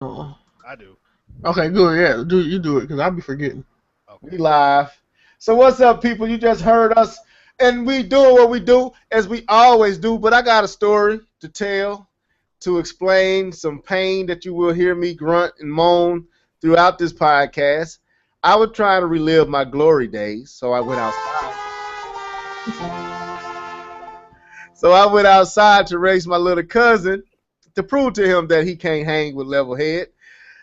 Uh, I do. okay, good. Yeah, do it because I'll be forgetting. We Okay. live. So what's up, people? You just heard us, and we doing what we do as we always do. But I got a story to tell to explain some pain that you will hear me grunt and moan throughout this podcast. I was trying to relive my glory days, so I went outside. So I went outside to race my little cousin to prove to him that he can't hang with level head.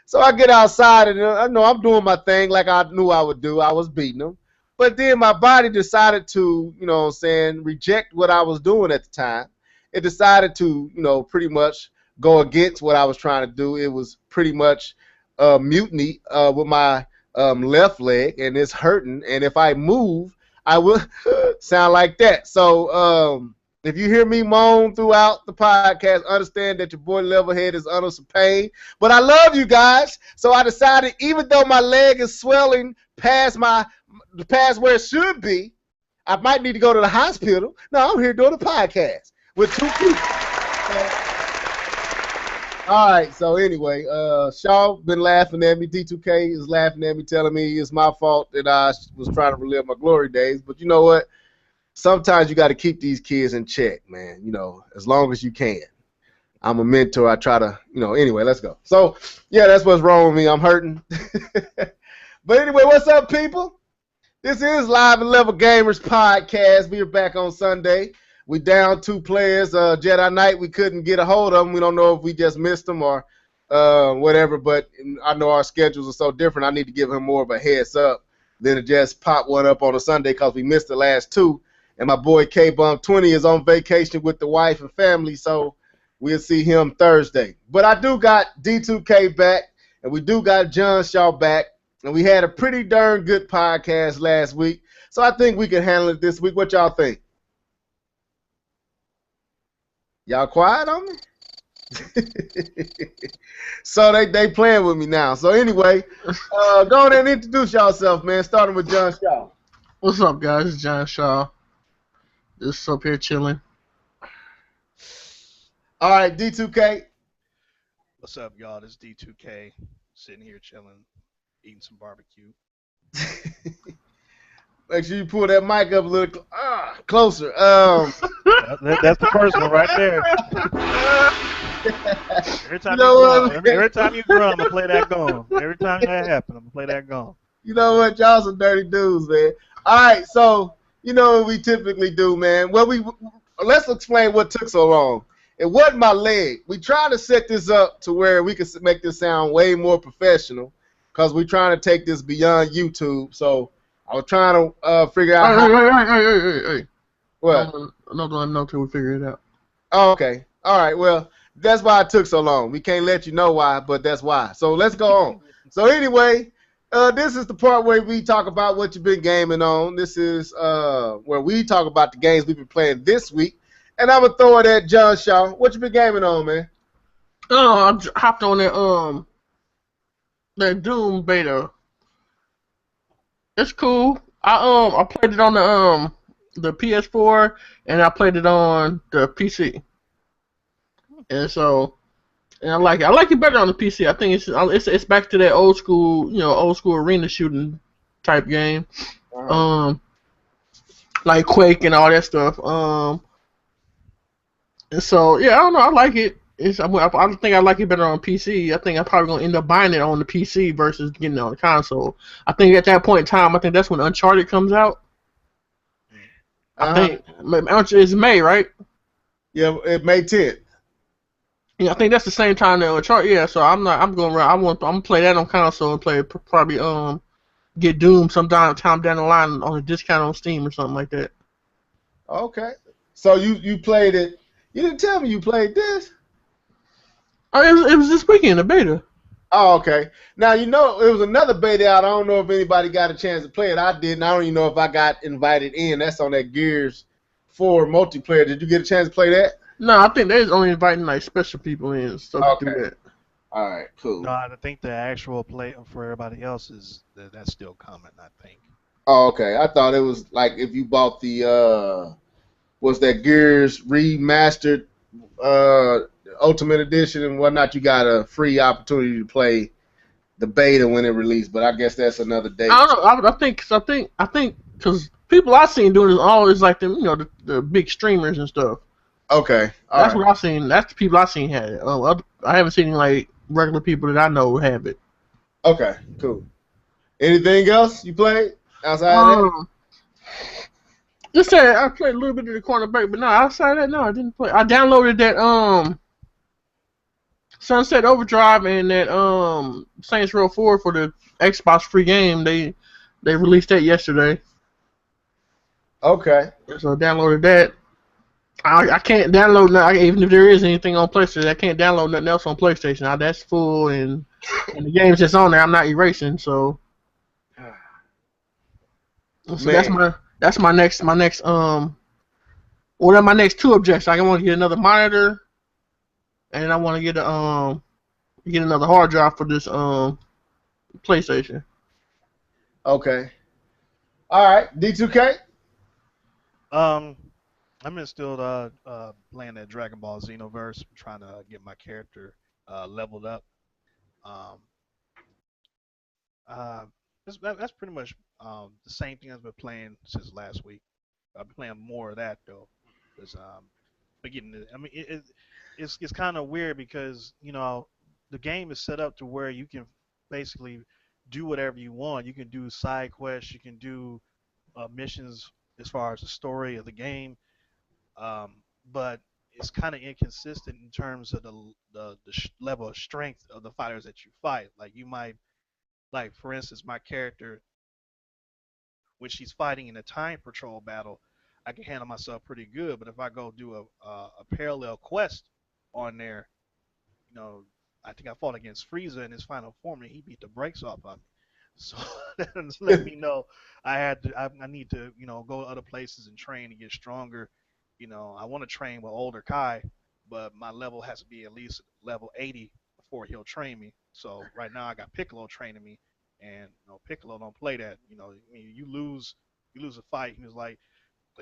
So I get outside and I know I'm doing my thing like I knew I would do. I was beating him. But then my body decided to, reject what I was doing at the time. It decided to, pretty much go against what I was trying to do. It was pretty much mutiny with my left leg, and it's hurting. And if I move, I will sound like that. So if you hear me moan throughout the podcast, understand that your boy Levelhead is under some pain. But I love you guys, so I decided, even though my leg is swelling past where it should be, I might need to go to the hospital. No, I'm here doing a podcast with two people. All right, so anyway, Shaw been laughing at me. D2K is laughing at me, telling me it's my fault that I was trying to relive my glory days. But you know what? Sometimes you got to keep these kids in check, man. As long as you can. I'm a mentor. I try to, anyway, let's go. So, yeah, that's what's wrong with me. I'm hurting. But anyway, what's up, people? This is Live and Level Gamers Podcast. We are back on Sunday. We down 2 players. Jedi Knight, we couldn't get a hold of them. We don't know if we just missed them or whatever, but I know our schedules are so different. I need to give him more of a heads up than to just pop one up on a Sunday because we missed the last 2. And my boy K-Bum20 is on vacation with the wife and family, so we'll see him Thursday. But I do got D2K back, and we do got John Shaw back, and we had a pretty darn good podcast last week, so I think we can handle it this week. What y'all think? Y'all quiet on me? So they playing with me now. So anyway, go on and introduce yourself, man, starting with John Shaw. What's up, guys? It's John Shaw. Just up here chilling. All right, D2K. What's up, y'all? This is D2K sitting here chilling, eating some barbecue. Make sure you pull that mic up a little closer. That's the first one right there. Every time every time you grow, I'm gonna play that gong. Every time that happens, I'm gonna play that gong. You know what? Y'all some dirty dudes, man. All right, so you know what we typically do, man. Well, let's explain what took so long. It wasn't my leg. We tried to set this up to where we could make this sound way more professional because we're trying to take this beyond YouTube. So I was trying to figure out Hey. What? No, till we figure it out. Oh, okay. All right. Well, that's why it took so long. We can't let you know why, but that's why. So let's go on. So anyway, this is the part where we talk about what you've been gaming on. This is where we talk about the games we've been playing this week. And I'm going to throw it at John Shaw. What you been gaming on, man? I hopped on that Doom beta. It's cool. I played it on the PS4 and I played it on the PC. And I like it. I like it better on the PC. I think it's back to that old school arena shooting type game. Wow. Like Quake and all that stuff. And so yeah, I don't know. I like it. I think I like it better on PC. I think I'm probably gonna end up buying it on the PC versus getting it on the console. I think at that point in time, I think that's when Uncharted comes out. I think it's May, right? Yeah, May 10th. Yeah, I think that's the same time that Uncharted. Yeah, so I'm gonna play that on console and probably get Doom sometime down the line on a discount on Steam or something like that. Okay. So you played it. You didn't tell me you played this. Oh, it was this weekend, the beta. Oh, okay. Now, it was another beta out. I don't know if anybody got a chance to play it. I didn't. I don't even know if I got invited in. That's on that Gears 4 multiplayer. Did you get a chance to play that? No, I think they're only inviting like special people in and stuff to do that. All right, cool. No, I think the actual play for everybody else is that's still coming. I think. Oh, okay. I thought it was like if you bought the was that Gears remastered Ultimate Edition and whatnot, you got a free opportunity to play the beta when it released. But I guess that's another day. I don't know. I think, because people I seen doing this always like them, the big streamers and stuff. Okay, That's what I seen. That's the people I seen had it. I haven't seen like regular people that I know have it. Okay, cool. Anything else you played outside of that? Just said I played a little bit of the cornerback, but no, outside of that, no, I didn't play. I downloaded that Sunset Overdrive and that Saints Row 4 for the Xbox free game. They released that yesterday. Okay. So I downloaded that. I can't download nothing, even if there is anything on PlayStation. I can't download nothing else on PlayStation. That's full, and the games that's on there, I'm not erasing. So that's my next one of my next two objectives. I want to get another monitor, and I want to get another hard drive for this PlayStation. Okay. All right, D2K. I'm still playing that Dragon Ball Xenoverse, trying to get my character leveled up. That's pretty much the same thing I've been playing since last week. I've been playing more of that though, because it's kind of weird because the game is set up to where you can basically do whatever you want. You can do side quests, you can do missions as far as the story of the game. But it's kind of inconsistent in terms of the level of strength of the fighters that you fight. Like you might, like for instance, my character, when she's fighting in a time patrol battle, I can handle myself pretty good. But if I go do a parallel quest on there, I think I fought against Frieza in his final form, and he beat the brakes off of me. So that let me know I need to go to other places and train to get stronger. I want to train with older Kai, but my level has to be at least level 80 before he'll train me. So right now I got Piccolo training me, and Piccolo don't play that. You lose a fight, he was like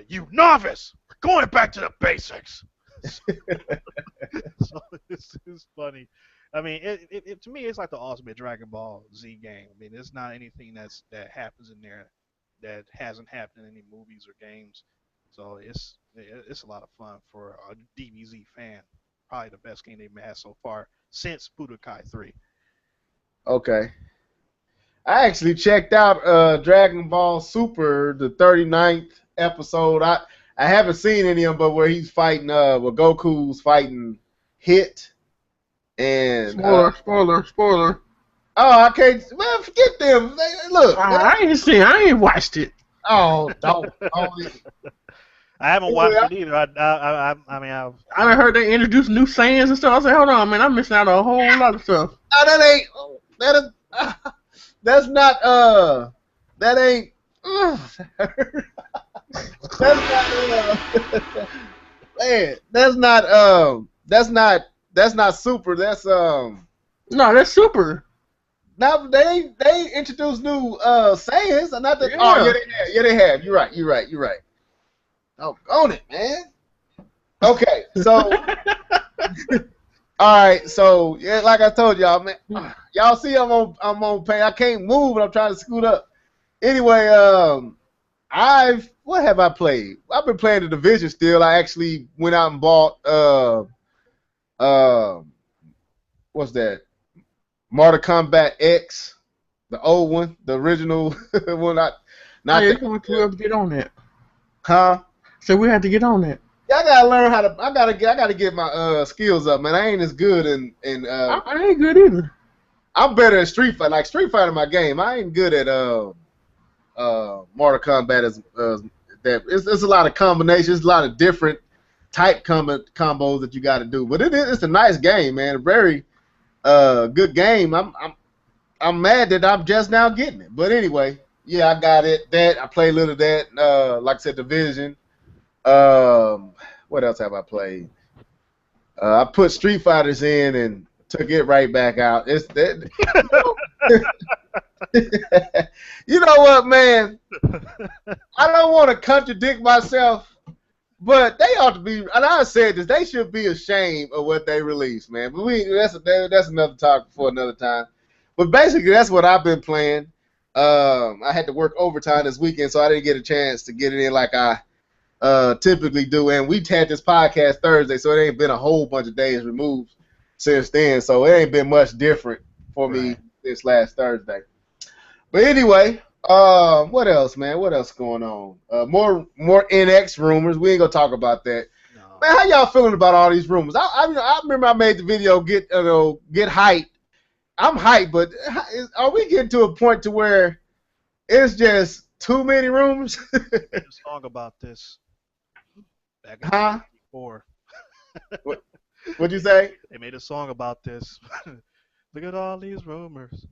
you novice, we're going back to the basics. So it's funny. I mean, it to me it's like the ultimate Dragon Ball Z game. I mean, there's not anything that happens in there that hasn't happened in any movies or games. So it's a lot of fun for a DBZ fan. Probably the best game they've had so far since Budokai 3. Okay. I actually checked out Dragon Ball Super, the 39th episode. I haven't seen any of them, but where he's fighting, where Goku's fighting Hit. And spoiler. Oh, I can't. Man, forget them. Look, I ain't watched it. Oh, don't. I haven't watched it either. I mean, I heard they introduced new sayings and stuff. I said, hold on, man, I'm missing out on a whole lot of stuff. Oh, that's not man, that's not super. That's No, that's super. Now they introduced new sayings, and not that. Yeah. Oh yeah, they have. You're right. Oh, own it, man. Okay, so all right, so yeah, like I told y'all, man, y'all see I'm on pay. I can't move, but I'm trying to scoot up. Anyway, what have I played? I've been playing the Division still. I actually went out and bought what's that? Mortal Kombat X, the old one, the original one. We have to get on that. Huh? So we have to get on that. Yeah, I gotta learn how to. I gotta get my skills up, man. I ain't as good in. I ain't good either. I'm better at Street Fighter. Like Street Fighter, my game. I ain't good at Mortal Kombat as that. It's a lot of combinations, a lot of different type combos that you got to do. But it's a nice game, man. A very good game. I'm mad that I'm just now getting it. But anyway, yeah, I got it. That I played a little of that. Like I said, Division. What else have I played? I put Street Fighters in and took it right back out. It's that. You know what, man? I don't want to contradict myself, But they ought to be, and I said this, they should be ashamed of what they released, man. But that's another talk for another time. But basically, that's what I've been playing. I had to work overtime this weekend, so I didn't get a chance to get it in like I typically do. And we had this podcast Thursday, so it ain't been a whole bunch of days removed since then. So it ain't been much different for me this last Thursday. But anyway, what else, man? What else going on? More NX rumors. We ain't gonna talk about that. No. Man, how y'all feeling about all these rumors? I remember I made the video get hyped. I'm hyped, but are we getting to a point to where it's just too many rumors? They made a song about this back in 1984. What'd you say? They made a song about this. Look at all these rumors.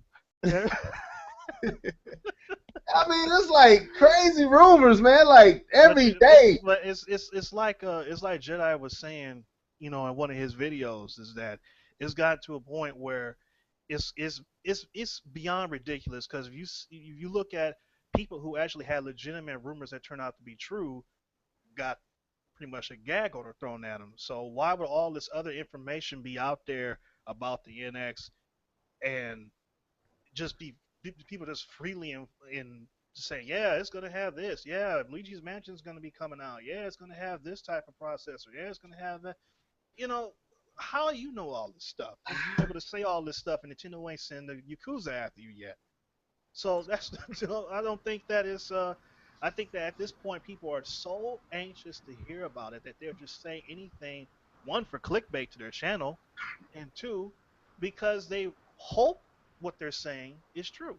I mean, it's like crazy rumors, man. Like every day. But it's like Jedi was saying, you know, in one of his videos, is that it's got to a point where it's beyond ridiculous. Because if you look at people who actually had legitimate rumors that turned out to be true, got pretty much a gag order thrown at them. So why would all this other information be out there about the NX and just be people just freely in saying, yeah, it's going to have this. Yeah, Luigi's Mansion is going to be coming out. Yeah, it's going to have this type of processor. Yeah, it's going to have that. You know, how you know all this stuff? And you're able to say all this stuff, and Nintendo ain't send the Yakuza after you yet. So that's, I don't think that is. I think that at this point, people are so anxious to hear about it that they're just saying anything. One, for clickbait to their channel, and two, because they hope what they're saying is true.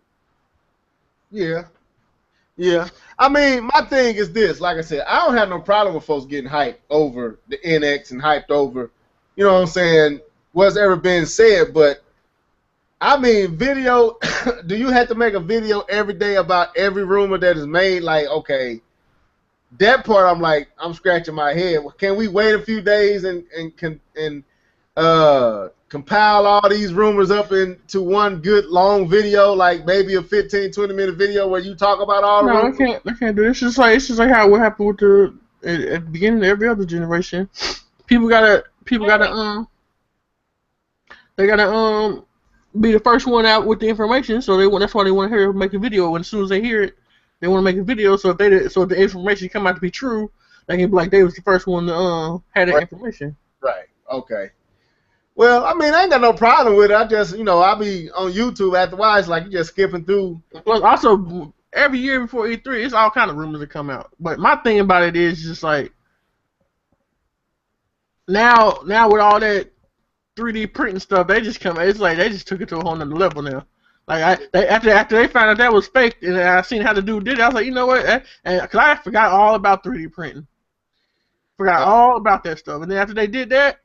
Yeah. I mean, my thing is this. Like I said, I don't have no problem with folks getting hyped over the NX and hyped over, you know what I'm saying, what's ever been said. But, I mean, video, do you have to make a video every day about every rumor that is made? Like, okay, that part I'm scratching my head. Can we wait a few days and compile all these rumors up into one good long video, like maybe a 15-20 minute video where you talk about all the rumors? No, they can't do it. It's just like how what happened with at the beginning of every other generation. People gotta be the first one out with the information, so that's why they want to hear make a video. And as soon as they hear it, they want to make a video. So if the information come out to be true, they can be like they was the first one to have that information. Right. Okay. Well, I mean, I ain't got no problem with it. I just, I'll be on YouTube afterwards, like you just skipping through. Plus, also, every year before E3, it's all kind of rumors that come out. But my thing about it is just like, now with all that 3D printing stuff, they just come. It's like they just took it to a whole nother level now. Like after they found out that was fake, and I seen how the dude did it, I was like, you know what? And because I forgot all about 3D printing, forgot all about that stuff. And then after they did that,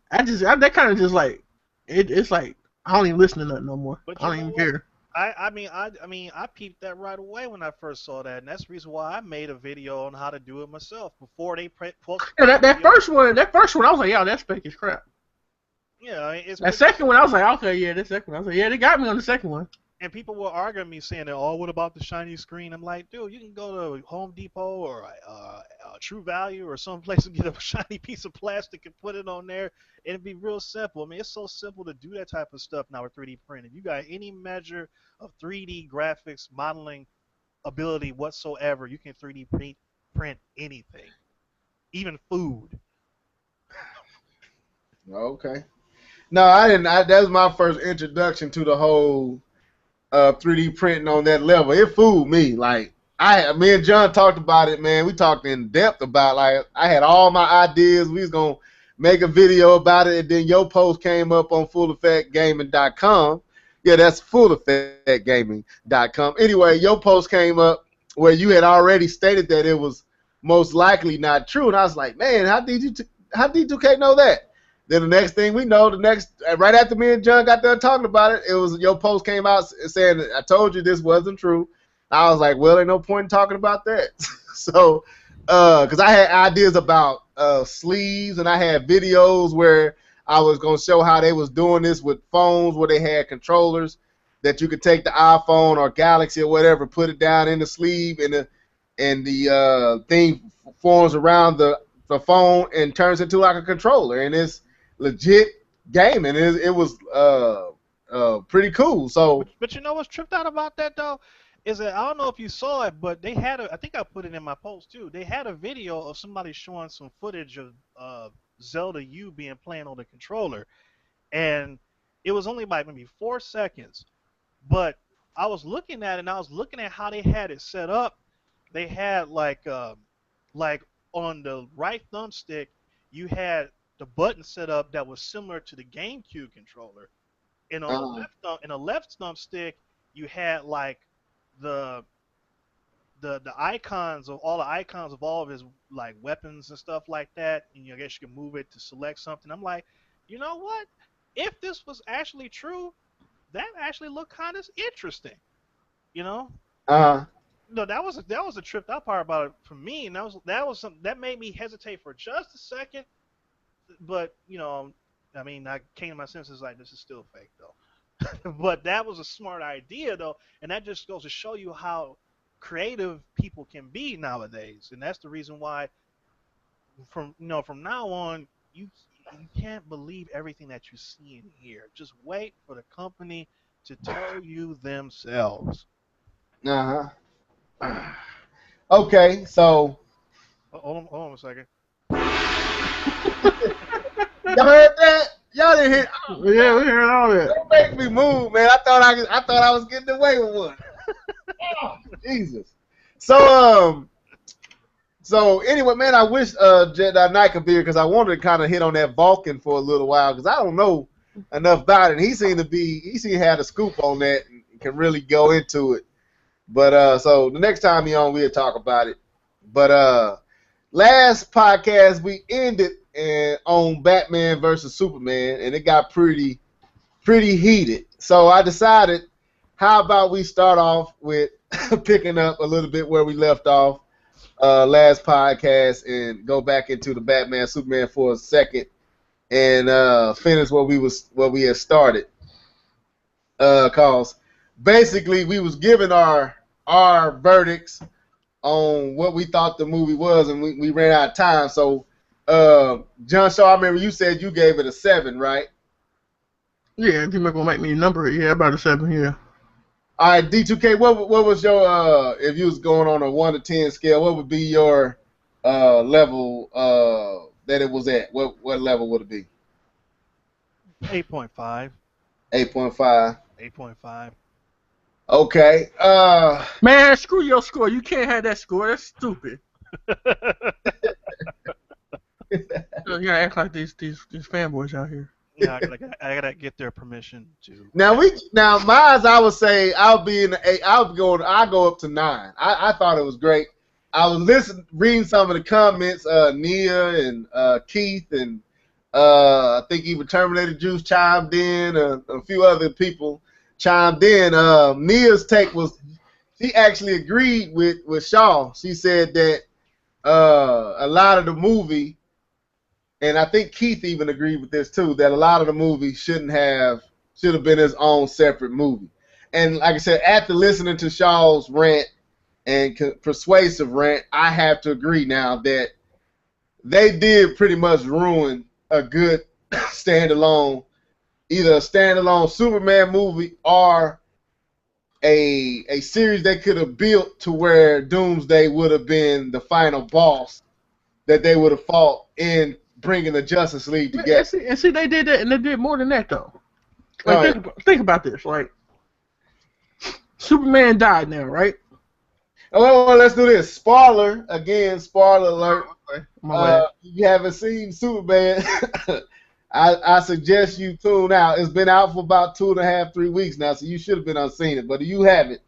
they kind of just like it's like I don't even listen to nothing no more. But I don't even care. I mean, I peeped that right away when I first saw that, and that's the reason why I made a video on how to do it myself before they posted. Yeah, that first one, I was like, yo, that's fake as crap. Yeah, I mean, it's that second one, I was like, okay, yeah, that second one. I was like, yeah, they got me on the second one. And people were arguing me saying that, oh, what about the shiny screen? I'm like, dude, you can go to Home Depot or True Value or someplace and get a shiny piece of plastic and put it on there. It'd be real simple. I mean, it's so simple to do that type of stuff now with 3D printing. You got any measure of 3D graphics modeling ability whatsoever, you can 3D print anything, even food. Okay. No, I didn't. That was my first introduction to the whole 3D printing on that level. It fooled me. Like me and John talked about it, man. We talked in depth about I had all my ideas. We was gonna make a video about it, and then your post came up on fulleffectgaming.com. Yeah, that's fulleffectgaming.com. Anyway, your post came up where you had already stated that it was most likely not true, and I was like, man, how did D2K know that? Then the next thing we know, right after me and John got done talking about it, it was your post came out saying, I told you this wasn't true. I was like, well, ain't no point in talking about that. So, because I had ideas about sleeves, and I had videos where I was going to show how they was doing this with phones where they had controllers that you could take the iPhone or Galaxy or whatever, put it down in the sleeve, and and the thing forms around the phone and turns into like a controller, and it's legit gaming. It was pretty cool. So But you know what's tripped out about that though is that I don't know if you saw it, but they had I think I put it in my post too. They had a video of somebody showing some footage of Zelda U being playing on the controller, and it was only like maybe 4 seconds. But I was looking at it, and I was looking at how they had it set up. They had like on the right thumbstick, you had the button set up that was similar to the GameCube controller, and on the uh, left thumbstick, you had like the the icons of all of his like weapons and stuff like that, and I guess you can move it to select something. I'm like, you know what? If this was actually true, that actually looked kind of interesting. You know, uh, no, that was a tripped out part about it for me, and that was something that made me hesitate for just a second. But I mean, I came to my senses like this is still fake though. But that was a smart idea though, and that just goes to show you how creative people can be nowadays, and that's the reason why from now on you can't believe everything that you see and hear. Just wait for the company to tell you themselves. uh-huh. Okay, so Hold on a second. y'all heard that? Y'all didn't hear? Oh, Yeah, we heard all that. don't make me move, man. I thought I was getting away with one. Oh, Jesus. So anyway, man, I wish Jedi Knight could be here because I wanted to kind of hit on that Vulcan for a little while because I don't know enough about it. And he seemed to have a scoop on that and can really go into it. But so the next time you're on, we'll talk about it. But last podcast we ended on Batman versus Superman, and it got pretty heated. So I decided, how about we start off with picking up a little bit where we left off last podcast and go back into the Batman Superman for a second and finish what we had started. Cause basically we was giving our verdicts on what we thought the movie was, and we ran out of time. So John Shaw, I remember you said you gave it a 7, right? Yeah, if you're gonna make me a number, yeah, about a 7 here. All right, D2K, what was your if you was going on a 1 to 10 scale, what would be your level that it was at? What level would it be? 8.5. 8.5. 8.5. Okay. Man, screw your score. You can't have that score. That's stupid. You gotta act like these fanboys out here. Yeah, I gotta get their permission to. Now mine, I would say I'll be in the 8. I go up to 9. I thought it was great. I was reading some of the comments. Nia and Keith and I think even Terminator Juice chimed in. A few other people chimed in. Nia's take was she actually agreed with Shaw. She said that a lot of the movie, and I think Keith even agreed with this too, that a lot of the movie should have been his own separate movie. And like I said, after listening to Shaw's rant and persuasive rant, I have to agree now that they did pretty much ruin a good standalone, either a standalone Superman movie or a series they could have built to where Doomsday would have been the final boss that they would have fought in bringing the Justice League together. And see, they did that, and they did more than that though. Like, think about this. Like, Superman died now, right? Well, let's do this. Spoiler alert. You haven't seen Superman. I suggest you tune out. It's been out for about 2.5, 3 weeks now, so you should have been unseen it. But if you haven't,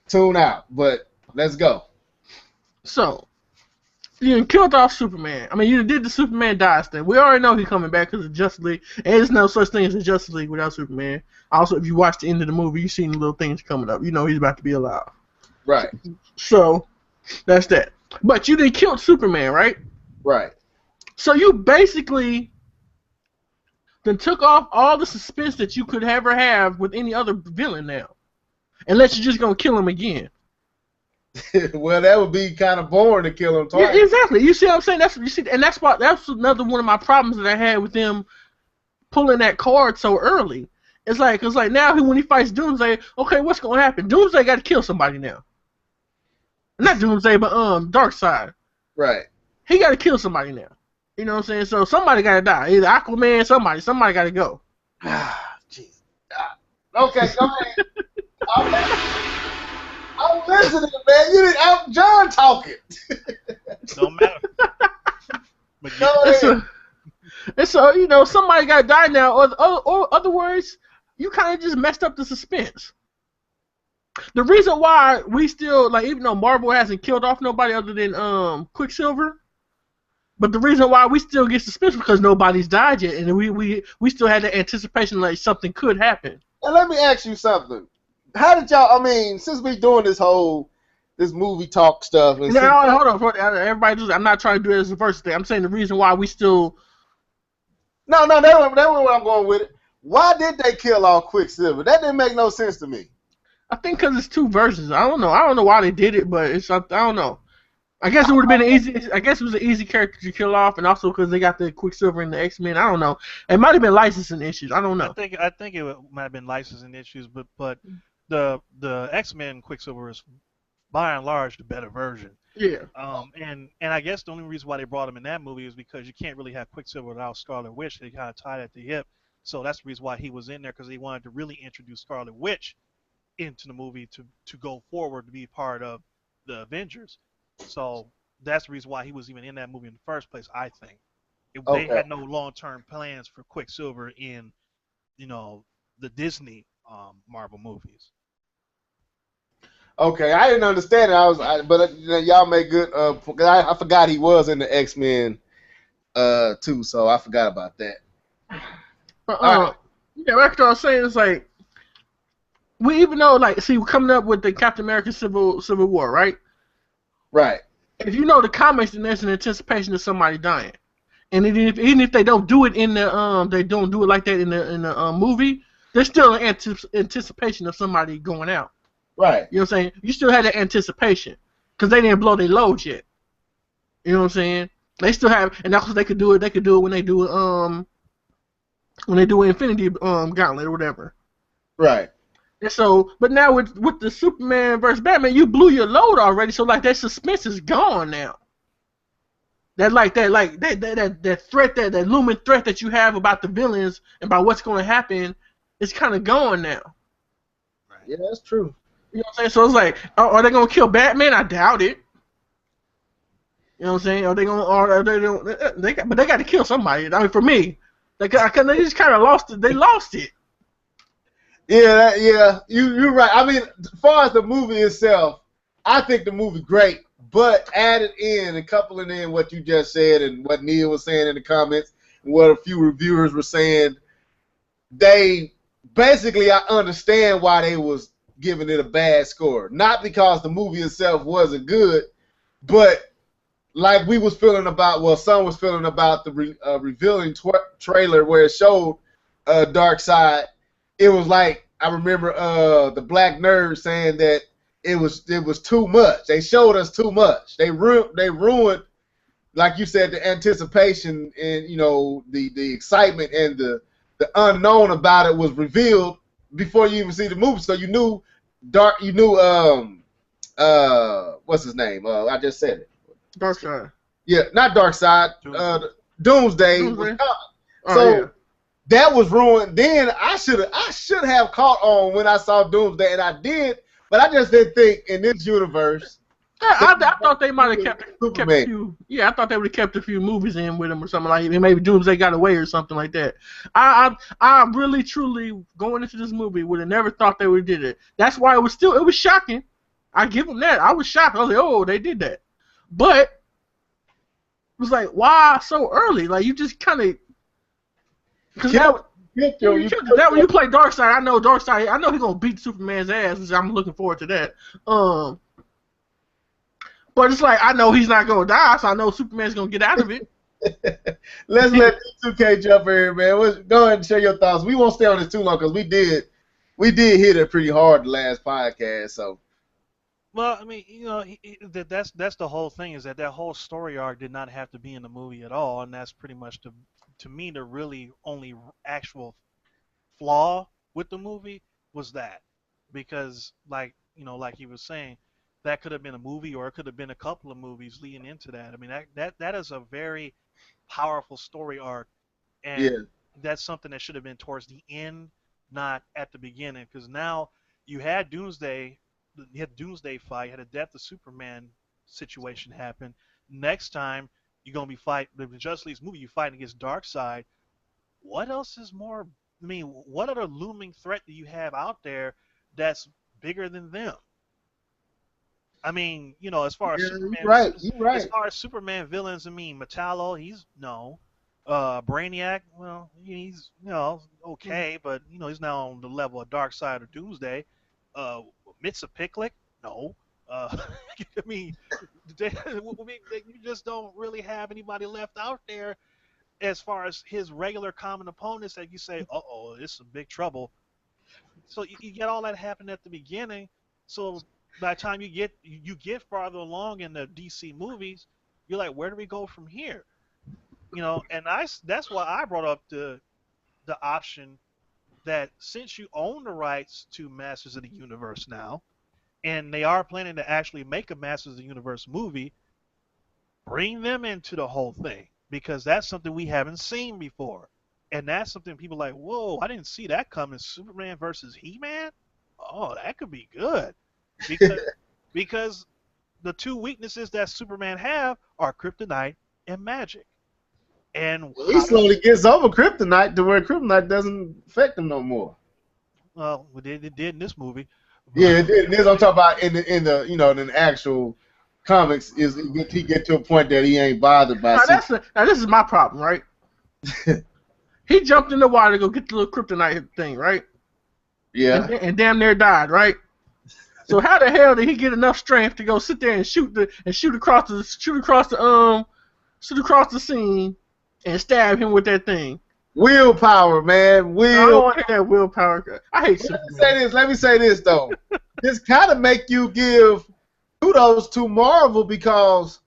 tune out. But let's go. So, you killed off Superman. I mean, you did the Superman dies thing. We already know he's coming back because of Justice League. And there's no such thing as a Justice League without Superman. Also, if you watch the end of the movie, you seen the little things coming up. You know he's about to be alive. Right. So, that's that. But you didn't kill Superman, right? Right. So you basically then took off all the suspense that you could ever have with any other villain now. Unless you're just going to kill him again. Well, that would be kind of boring to kill him twice. Yeah, exactly. You see what I'm saying? That's another one of my problems that I had with them pulling that card so early. It's like now when he fights Doomsday, okay, what's gonna happen? Doomsday got to kill somebody now. Not Doomsday, but Darkseid. Right. He got to kill somebody now. You know what I'm saying? So somebody got to die. Either Aquaman, somebody got to go. Jeez. Okay, go ahead. I'm listening, man. I'm John talking. Don't matter. But Go ahead. And so, somebody got to die now. Or other words, you kind of just messed up the suspense. The reason why we still, even though Marvel hasn't killed off nobody other than Quicksilver, but the reason why we still get suspense is because nobody's died yet, and we still had the anticipation like something could happen. And let me ask you something. How did y'all, since we doing this movie talk stuff. And now, hold on. Everybody, I'm not trying to do it as a versus thing. I'm saying the reason why we still... No, that's where I'm going with it. Why did they kill off Quicksilver? That didn't make no sense to me. I think because it's two versions. I don't know why they did it, but I don't know. I guess it would have been it was an easy character to kill off, and also because they got the Quicksilver and the X-Men. I don't know. It might have been licensing issues. I don't know. I think it might have been licensing issues, but the X-Men Quicksilver is by and large the better version. Yeah. And I guess the only reason why they brought him in that movie is because you can't really have Quicksilver without Scarlet Witch. They kind of tied at the hip, so that's the reason why he was in there, because they wanted to really introduce Scarlet Witch into the movie to go forward to be part of the Avengers. So that's the reason why he was even in that movie in the first place, I think. They had no long-term plans for Quicksilver in, the Disney Marvel movies. Okay, I didn't understand it. But y'all made good. I forgot he was in the X-Men too, so I forgot about that. Right. Yeah, that's what I was saying. It's like, we even know, we're coming up with the Captain America Civil War, right? Right. If you know the comics, then there's an anticipation of somebody dying, and even if they don't do it in the they don't do it like that in the movie, there's still an anticipation of somebody going out. Right. You know what I'm saying? You still had that anticipation because they didn't blow their load yet. You know what I'm saying? They still have, and that's what they could do it. They could do it when they do Infinity Gauntlet or whatever. Right. And so, but now with the Superman versus Batman, you blew your load already. So that suspense is gone now. That threat, that looming threat that you have about the villains and about what's going to happen, is kind of gone now. Right. Yeah, that's true. You know what I'm saying? So it's like, are they going to kill Batman? I doubt it. You know what I'm saying? Are they going? But they got to kill somebody. For me, they just kind of lost it. They lost it. Yeah, you're right. As far as the movie itself, I think the movie great, but added in and coupling in what you just said and what Neil was saying in the comments and what a few reviewers were saying, they basically, I understand why they was giving it a bad score. Not because the movie itself wasn't good, but like we was feeling about, some was feeling about the revealing trailer where it showed Darkseid. It was like, I remember the Black Nerd saying that it was too much. They showed us too much. They ruined, like you said, the anticipation and the excitement and the unknown about it was revealed before you even see the movie. So you knew what's his name? I just said it. Darkseid. Yeah, not Darkseid. Doomsday was coming. So that was ruined. Then I should have caught on when I saw Doomsday, and I did, but I just didn't think in this universe. I thought they might have kept a few. Yeah, I thought they would have kept a few movies in with them or something like that. Maybe Doomsday got away or something like that. I really truly going into this movie would have never thought they would have did it. That's why it was shocking. I give them that. I was shocked. I was like, oh, they did that. But it was like, why so early? Like, you just kind of, because now when you play Darkseid, I know he's gonna beat Superman's ass. So I'm looking forward to that. But it's like, I know he's not gonna die, so I know Superman's gonna get out of it. Let's let D2K jump in here, man. Go ahead and share your thoughts. We won't stay on this too long because we did hit it pretty hard the last podcast. So Well, I mean, that's the whole thing is that whole story arc did not have to be in the movie at all, and that's pretty much to me the really only actual flaw with the movie was that because like he was saying that could have been a movie or it could have been a couple of movies leading into that. I mean that is a very powerful story arc, and Yeah. that's something that should have been towards the end, not at the beginning, because now you had Doomsday fight, you had a Death of Superman situation happen. Next time you're gonna be fighting the Justice League's movie, you fighting against Darkseid. What else is more? I mean, what other looming threat do you have out there that's bigger than them? I mean, as far as Yeah, you're Superman, right. You're as right. far as Superman villains, I mean, Metallo, he's no. Brainiac, well, he's okay, but he's now on the level of Darkseid or Doomsday. Uh, Mitsapiclick, no. I mean, you just don't really have anybody left out there as far as his regular common opponents that you say, uh-oh, this is some big trouble. So you get all that happen at the beginning. So by the time you get farther along in the DC movies, you're like, where do we go from here? And that's why I brought up the option that since you own the rights to Masters of the Universe now, and they are planning to actually make a Masters of the Universe movie, bring them into the whole thing because that's something we haven't seen before. And that's something people are like, whoa, I didn't see that coming. Superman versus He-Man? Oh, that could be good. Because because the two weaknesses that Superman have are kryptonite and magic. And He how does slowly gets over kryptonite to where kryptonite doesn't affect him no more. well they did in this movie. Yeah, this I'm talking about in the actual comics is he get to a point that he ain't bothered by Now this is my problem, right? He jumped in the water to go get the little kryptonite thing, right? Yeah. And damn near died, right? So how the hell did he get enough strength to go sit there and shoot across the scene and stab him with that thing? Willpower, man. I don't want to hear that willpower. I hate Superman. Let me say this though. This kind of make you give kudos to Marvel because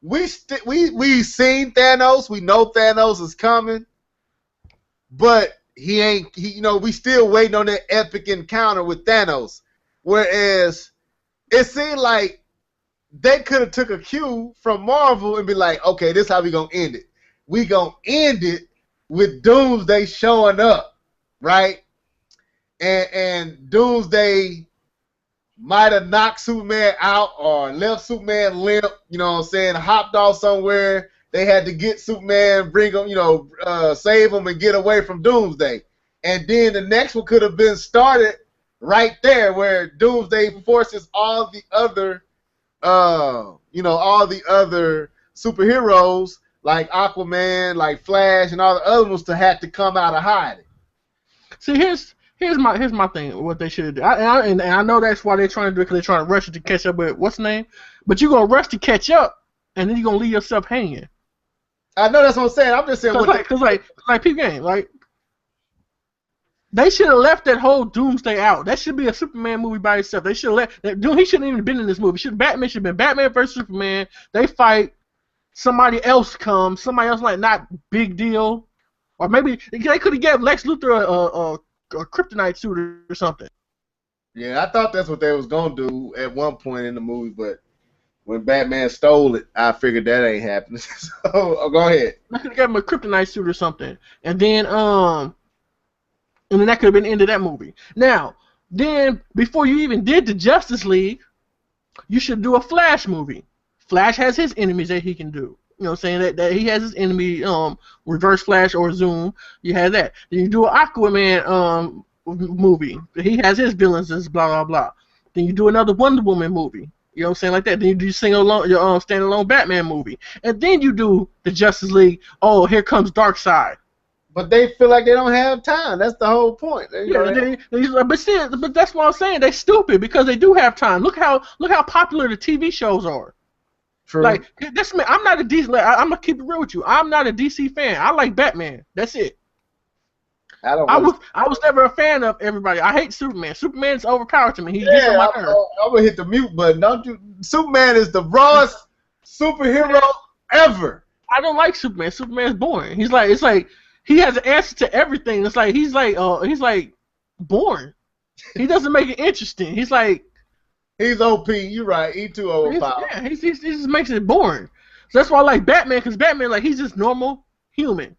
we seen Thanos. We know Thanos is coming, but he ain't. We still waiting on that epic encounter with Thanos. Whereas it seemed like they could have took a cue from Marvel and be like, okay, this is how we gonna end it. We gonna end it with Doomsday showing up, right? And Doomsday might have knocked Superman out or left Superman limp, hopped off somewhere. They had to get Superman, bring him, save him and get away from Doomsday. And then the next one could have been started right there where Doomsday forces all the other superheroes like Aquaman, like Flash, and all the other ones to have to come out of hiding. See, here's my thing. What they should do, and I know that's why they're trying to do it because they're trying to rush it to catch up with what's the name. But you're gonna rush to catch up, and then you're gonna leave yourself hanging. I know that's what I'm saying. I'm just saying because Peep Game, like they should have left that whole Doomsday out. That should be a Superman movie by itself. They should have he shouldn't even have been in this movie. Batman should have been Batman versus Superman. They fight. Somebody else comes. Somebody else like not big deal, or maybe they could have given Lex Luthor a kryptonite suit or something. Yeah, I thought that's what they was gonna do at one point in the movie, but when Batman stole it, I figured that ain't happening. So go ahead. I could have given him a kryptonite suit or something, and then that could have been the end of that movie. Now, then before you even did the Justice League, you should do a Flash movie. Flash has his enemies that he can do. You know what I'm saying? That he has his enemy, Reverse Flash or Zoom. You have that. Then you do an Aquaman movie. He has his villains, this blah blah blah. Then you do another Wonder Woman movie. You know what I'm saying? Like that. Then you do your standalone Batman movie. And then you do the Justice League. Oh, here comes Darkseid. But they feel like they don't have time. That's the whole point. But that's what I'm saying. They're stupid because they do have time. Look how popular the TV shows are. True. Like this man, I'm not a DC. I'm gonna keep it real with you. I'm not a DC fan. I like Batman. That's it. I don't I really. was never a fan of everybody. I hate Superman. Superman's overpowered to me. He gets on Yeah, my nerves. I'm gonna hit the mute button. Don't you? Superman is the rawest superhero ever. I don't like Superman. Superman's boring. He's like, it's like he has an answer to everything. It's like he's like boring. He doesn't make it interesting. He's like He's OP. You're right. He too overpowered. yeah, he just makes it boring. So that's why I like Batman, because Batman, like, he's just normal human.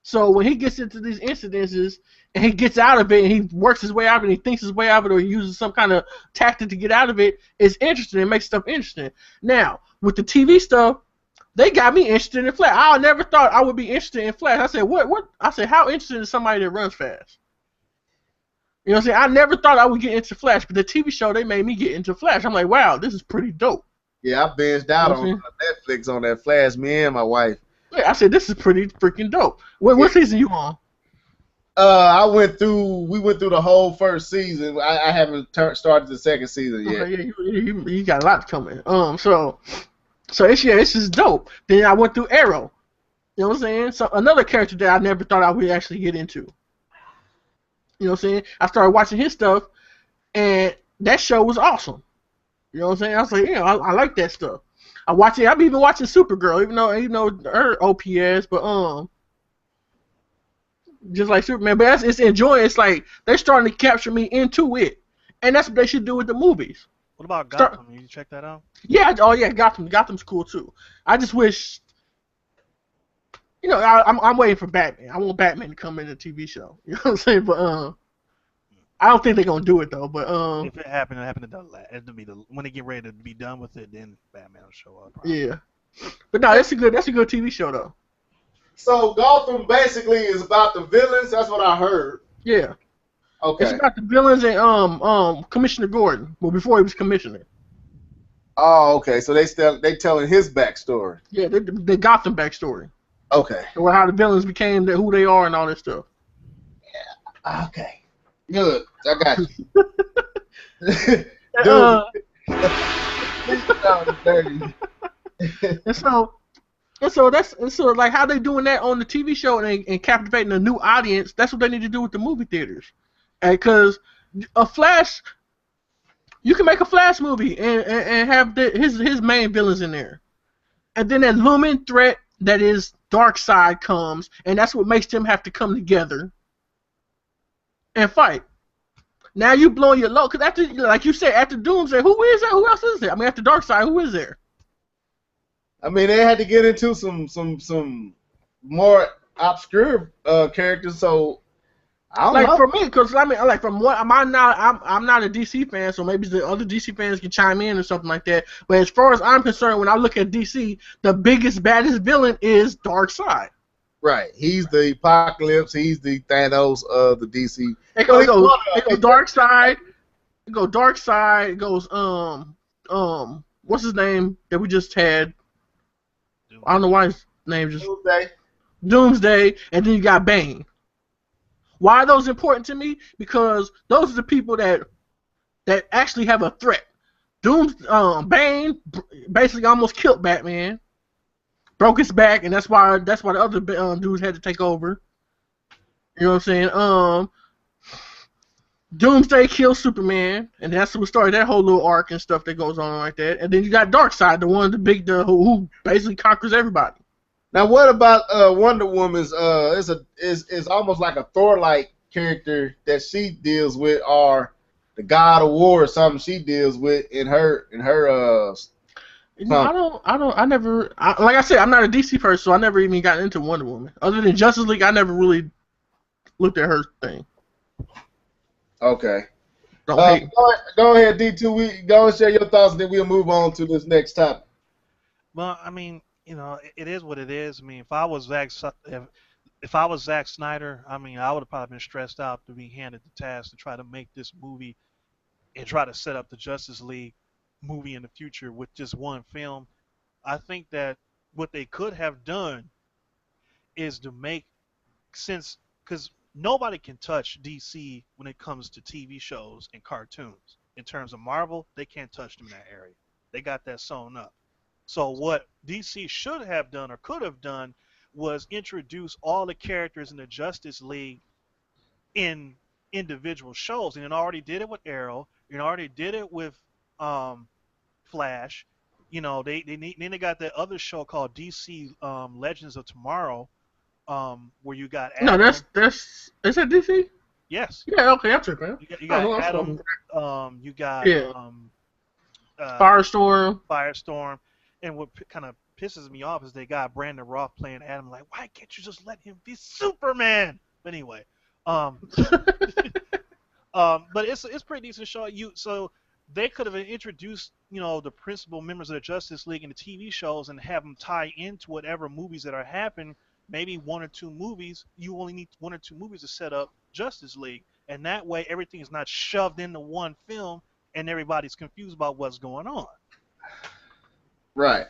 So when he gets into these incidences and he gets out of it and he works his way out of it and he thinks his way out of it or he uses some kind of tactic to get out of it, it's interesting. It makes stuff interesting. Now, with the TV stuff, they got me interested in Flash. I never thought I would be interested in Flash. I said, what? I said, how interested is somebody that runs fast? You know what I'm saying? I never thought I would get into Flash, but the TV show, they made me get into Flash. I'm like, wow, this is pretty dope. Yeah, I binged out on Netflix on that Flash. Me and my wife. Yeah, I said, this is pretty freaking dope. What season you on? We went through the whole first season. I haven't started the second season yet. Okay, yeah, you got a lot coming. So it's just dope. Then I went through Arrow. You know what I'm saying? So another character that I never thought I would actually get into. You know what I'm saying? I started watching his stuff, and that show was awesome. You know what I'm saying? I was like, yeah, I like that stuff. I watch it. I've even watching Supergirl, even though her OPS, but just like Superman. But it's enjoying. It's like they're starting to capture me into it, and that's what they should do with the movies. What about Gotham? You check that out? Yeah. Oh yeah, Gotham. Gotham's cool too. I just wish. I'm waiting for Batman. I want Batman to come in the TV show. You know what I'm saying? But I don't think they're gonna do it though. But if it happened, it'll be when they get ready to be done with it, then Batman will show up. Probably. Yeah. But no, that's a good TV show though. So Gotham basically is about the villains. That's what I heard. Yeah. Okay. It's about the villains and Commissioner Gordon. Well, before he was commissioner. Oh, okay. So they telling his backstory. Yeah, the Gotham backstory. Okay. Or how the villains became who they are and all that stuff. Yeah. Okay. Good. I got you. Dude. and so like how they doing that on the TV show and captivating a new audience. That's what they need to do with the movie theaters. Because a Flash, you can make a Flash movie and have his main villains in there, and then that looming threat that is Darkseid comes, and that's what makes them have to come together and fight. Now you blowing your load, because after, like you said, after Doomsday, who is there? Who else is there? I mean, after Darkseid, who is there? I mean, they had to get into some more obscure characters, so I don't know. For me, because I mean, like from what I'm not a DC fan, so maybe the other DC fans can chime in or something like that. But as far as I'm concerned, when I look at DC, the biggest, baddest villain is Darkseid. Right, he's the Apocalypse. He's the Thanos of the DC. It goes Darkseid. It goes Darkseid. It goes what's his name that we just had? I don't know why his name just Doomsday, and then you got Bane. Why are those important to me? Because those are the people that actually have a threat. Bane basically almost killed Batman, broke his back, and that's why the other dudes had to take over. You know what I'm saying? Doomsday kills Superman, and that's what started that whole little arc and stuff that goes on like that. And then you got Darkseid, the one, who basically conquers everybody. Now, what about Wonder Woman's? Is almost like a Thor-like character that she deals with, or the God of War or something she deals with in her. Like I said, I'm not a DC person, so I never even got into Wonder Woman. Other than Justice League, I never really looked at her thing. Okay. Go ahead, D2. Go and share your thoughts, and then we'll move on to this next topic. Well, I mean, it is what it is. I mean, if I was Zack Snyder, I mean, I would have probably been stressed out to be handed the task to try to make this movie and try to set up the Justice League movie in the future with just one film. I think that what they could have done is to make sense, because nobody can touch DC when it comes to TV shows and cartoons. In terms of Marvel, they can't touch them in that area. They got that sewn up. So what DC should have done or could have done was introduce all the characters in the Justice League in individual shows, and it already did it with Arrow. It already did it with Flash. You know, then they got that other show called DC Legends of Tomorrow, where you got No, Adam. is that DC? Yes, Yeah, okay, that's it, man. you I don't got know. Adam. You got Yeah, uh, Firestorm. Firestorm, and what kind of pisses me off is they got Brandon Roth playing Adam. Like, why can't you just let him be Superman? But anyway, um, but it's pretty decent show. So they could have introduced the principal members of the Justice League in the TV shows and have them tie into whatever movies that are happening. Maybe one or two movies. You only need one or two movies to set up Justice League, and that way everything is not shoved into one film and everybody's confused about what's going on. Right.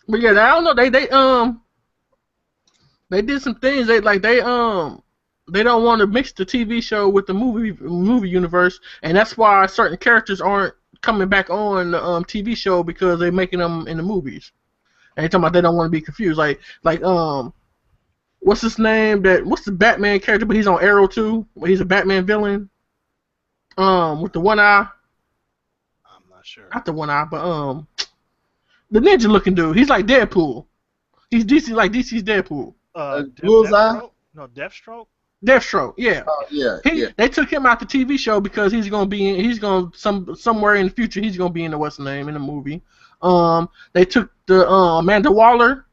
But yeah, I don't know. They did some things. They don't want to mix the TV show with the movie universe, and that's why certain characters aren't coming back on the TV show because they're making them in the movies. And they talking about they don't want to be confused. What's his name? What's the Batman character? But he's on Arrow too. But he's a Batman villain. With the one eye. I'm not sure. Not the one eye, but the ninja looking dude. He's like Deadpool. He's DC's Deadpool. Bullseye? No, Deathstroke. Deathstroke, yeah. Yeah. They took him out the TV show because somewhere in the future he's gonna be in the what's the name in the movie. They took the Amanda Waller.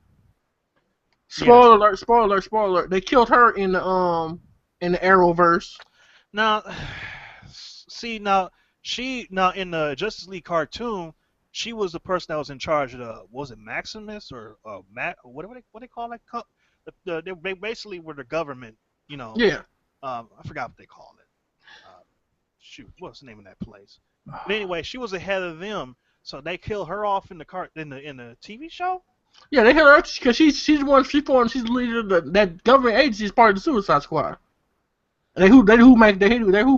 Spoiler alert. They killed her in the Arrowverse. Now, see now in the Justice League cartoon, she was the person that was in charge of was it Maximus or Matt? What they call that? They basically were the government. Yeah. I forgot what they called it. Shoot, what's the name of that place? But anyway, she was ahead of them, so they killed her off in the TV show. Yeah, they killed her because she's the the leader of that government agency is part of the Suicide Squad. And they who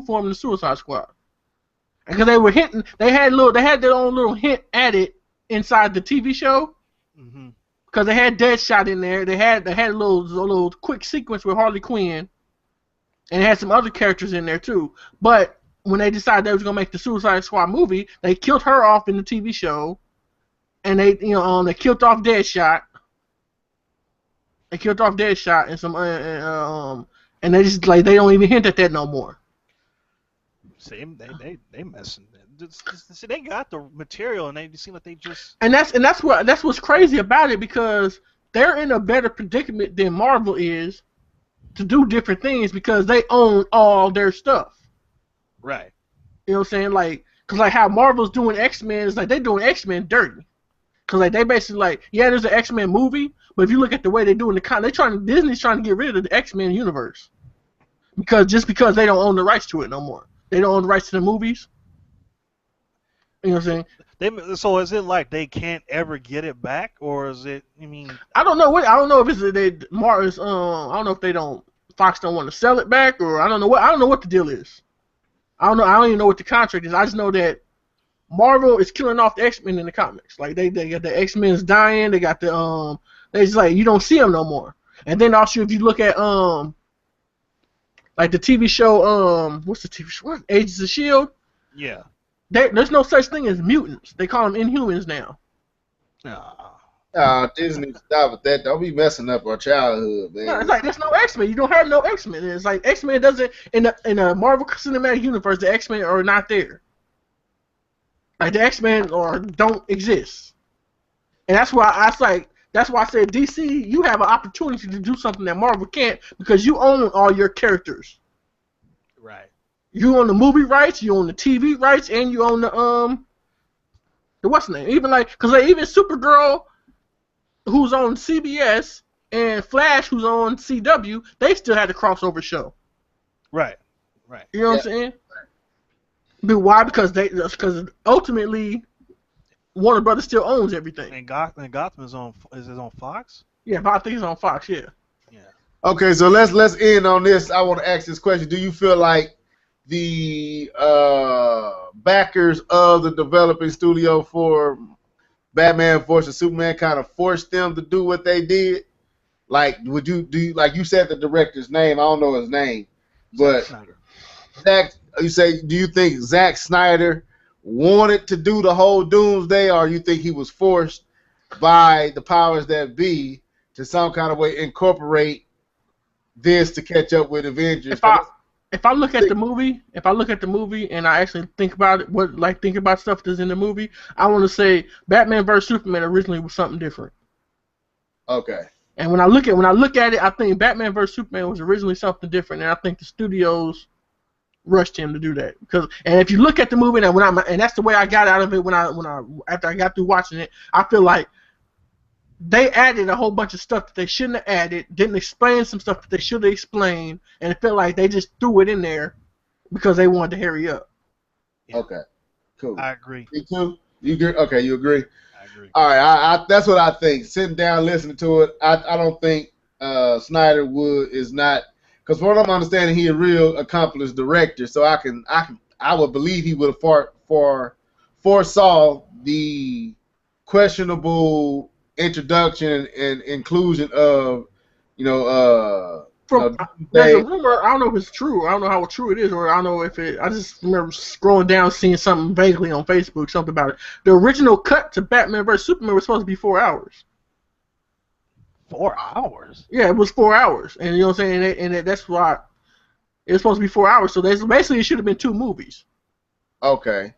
formed the Suicide Squad. Because they were hinting, they had their own little hint at it inside the TV show. Mm-hmm. Because they had Deadshot in there. They had a little quick sequence with Harley Quinn, and they had some other characters in there too. But when they decided they was gonna make the Suicide Squad movie, they killed her off in the TV show, and they killed off Deadshot. They killed off Deadshot and some and they just they don't even hint at that no more. See, they messing. See, they got the material, and they seem like they just. And that's what's crazy about it, because they're in a better predicament than Marvel is to do different things because they own all their stuff. Right. You know what I'm saying? Because how Marvel's doing X-Men is they're doing X-Men dirty. Because they basically there's an X-Men movie, but if you look at the way they're doing Disney's trying to get rid of the X-Men universe because they don't own the rights to it no more. They don't own the rights to the movies. You know what I'm saying? So is it like they can't ever get it back, or is it? I mean, I don't know. I don't know if I don't know if Fox don't want to sell it back, or I don't know what the deal is. I don't know. I don't even know what the contract is. I just know that Marvel is killing off the X-Men in the comics. They got the X-Men's dying. They got the they just you don't see them no more. And then also if you look at the TV show what's the TV show? Agents of S.H.I.E.L.D. Yeah. There's no such thing as mutants. They call them Inhumans now. Disney, stop with that. Don't be messing up our childhood, man. No, it's there's no X-Men. You don't have no X-Men. It's X-Men doesn't in the Marvel Cinematic Universe. The X-Men are not there. The X-Men don't exist. And that's why I said DC, you have an opportunity to do something that Marvel can't because you own all your characters. Right. You own the movie rights, you own the TV rights, and you own the what's the name? Even even Supergirl, who's on CBS, and Flash, who's on CW, they still had a crossover show. Right. Right. You know what I'm saying? But why? Because ultimately Warner Brothers still owns everything. And Gotham is on Fox? Yeah, but I think it's on Fox. Yeah. Yeah. Okay, so let's end on this. I want to ask this question: do you feel like the backers of the developing studio for Batman vs Superman kind of forced them to do what they did? Would you like you said the director's name? I don't know his name. Zack But Snyder. Zack, you say, do you think Zack Snyder wanted to do the whole Doomsday, or you think he was forced by the powers that be to some kind of way incorporate this to catch up with Avengers? If I Because if I look at the movie, if I look at the movie and I actually think about it, think about stuff that's in the movie, I want to say Batman vs Superman originally was something different. okay, And when I look at it, I think Batman vs Superman was originally something different, and I think the studios rushed him to do that. And if you look at the movie, and that's the way I got out of it when I after I got through watching it, I feel like they added a whole bunch of stuff that they shouldn't have added, didn't explain some stuff that they should have explained, and it felt like they just threw it in there because they wanted to hurry up. Yeah, okay, cool. I agree. Me too. You agree? Okay, you agree? I agree. All right, that's what I think. Sitting down, listening to it, I don't think Snyder Wood is not, because from what I'm understanding, he a real accomplished director. So I would believe he would have foresaw the questionable introduction and inclusion of you know From there's a Doomsday. rumor, I don't know if it's true. I don't know how true it is, or I don't know if it. I just remember scrolling down, seeing something vaguely on Facebook, something about it. The original cut to Batman vs Superman was supposed to be 4 hours. 4 hours. Yeah, it was 4 hours, and you know what I'm saying. That's why it's supposed to be 4 hours. So that's basically it should have been two movies. Okay,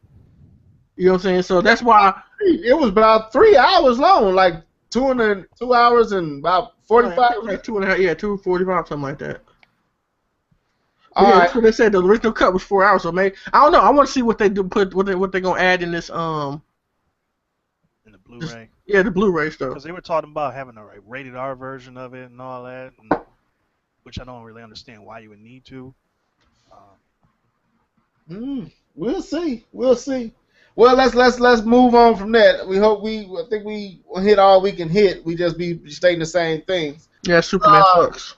You know what I'm saying? So that's why. it was about 3 hours long, like 2 hours and about Yeah, I 45 think it was like 2.5. Yeah, 2:45, something like that. But All yeah, right. that's what they said. The original cut was 4 hours. So maybe I don't know. I want to see what they do. What they gonna add in this In the Just, Blu-ray. yeah, the Blu-ray stuff. Because they were talking about having a rated R version of it and all that, which I don't really understand why you would need to. Um, We'll see. We'll see. Well, let's move on from that. I think we will hit all we can hit. We just be stating the same things. Yeah, Superman Uh, sucks.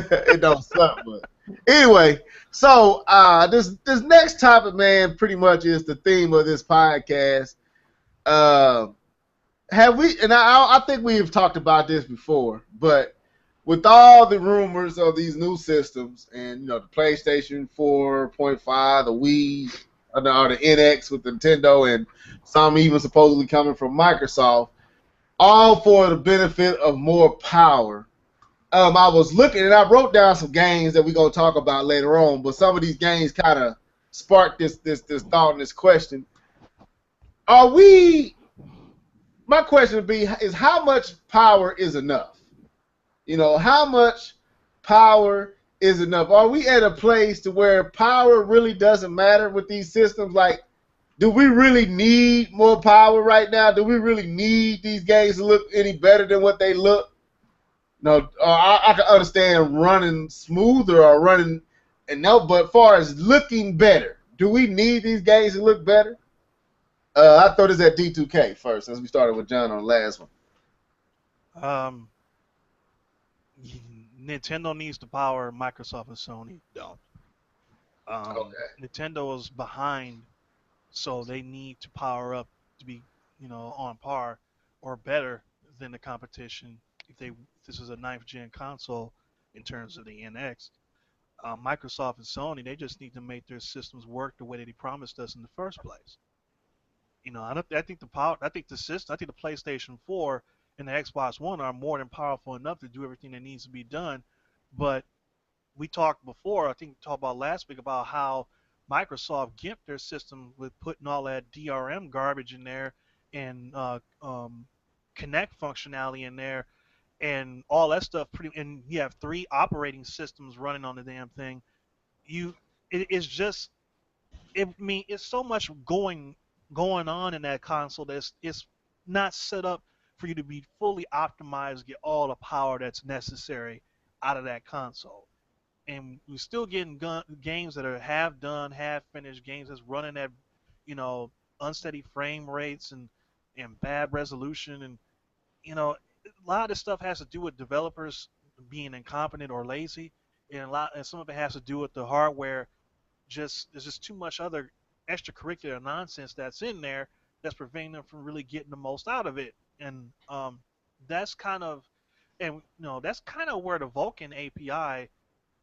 it don't suck, but anyway. So this next topic, man, pretty much is the theme of this podcast. Uh, have we? And I think we've talked about this before, but with all the rumors of these new systems, and the PlayStation 4.5, the Wii, or the NX with Nintendo, and some even supposedly coming from Microsoft, all for the benefit of more power. I was looking and I wrote down some games that we're gonna talk about later on, but some of these games kind of sparked this thought and this question. Are we? My question would be: is how much power is enough? How much power is enough? Are we at a place to where power really doesn't matter with these systems? Like, do we really need more power right now? Do we really need these games to look any better than what they look? No, I can understand running smoother or running, but as far as looking better, do we need these games to look better? I throw this at D2K first, since we started with John on the last one. um, Nintendo needs to power. Microsoft and Sony don't. Okay. Nintendo is behind, so they need to power up to be, on par or better than the competition. If this is a ninth gen console in terms of the NX, Microsoft and Sony, they just need to make their systems work the way that they promised us in the first place. I think the power, I think the system, I think the PlayStation 4 and the Xbox One are more than powerful enough to do everything that needs to be done. But we talked before, I think we talked about last week about how Microsoft gimped their system with putting all that DRM garbage in there and Connect functionality in there and all that stuff. And you have three operating systems running on the damn thing. You, it's just it's so much going on in that console that's it's not set up for you to be fully optimized, get all the power that's necessary out of that console. And we're still getting games that are half done, half finished, games that's running at, you know, unsteady frame rates and bad resolution, and a lot of this stuff has to do with developers being incompetent or lazy, and some of it has to do with the hardware. There's just too much other extracurricular nonsense that's in there that's preventing them from really getting the most out of it. And that's kind of, and that's kind of where the Vulkan API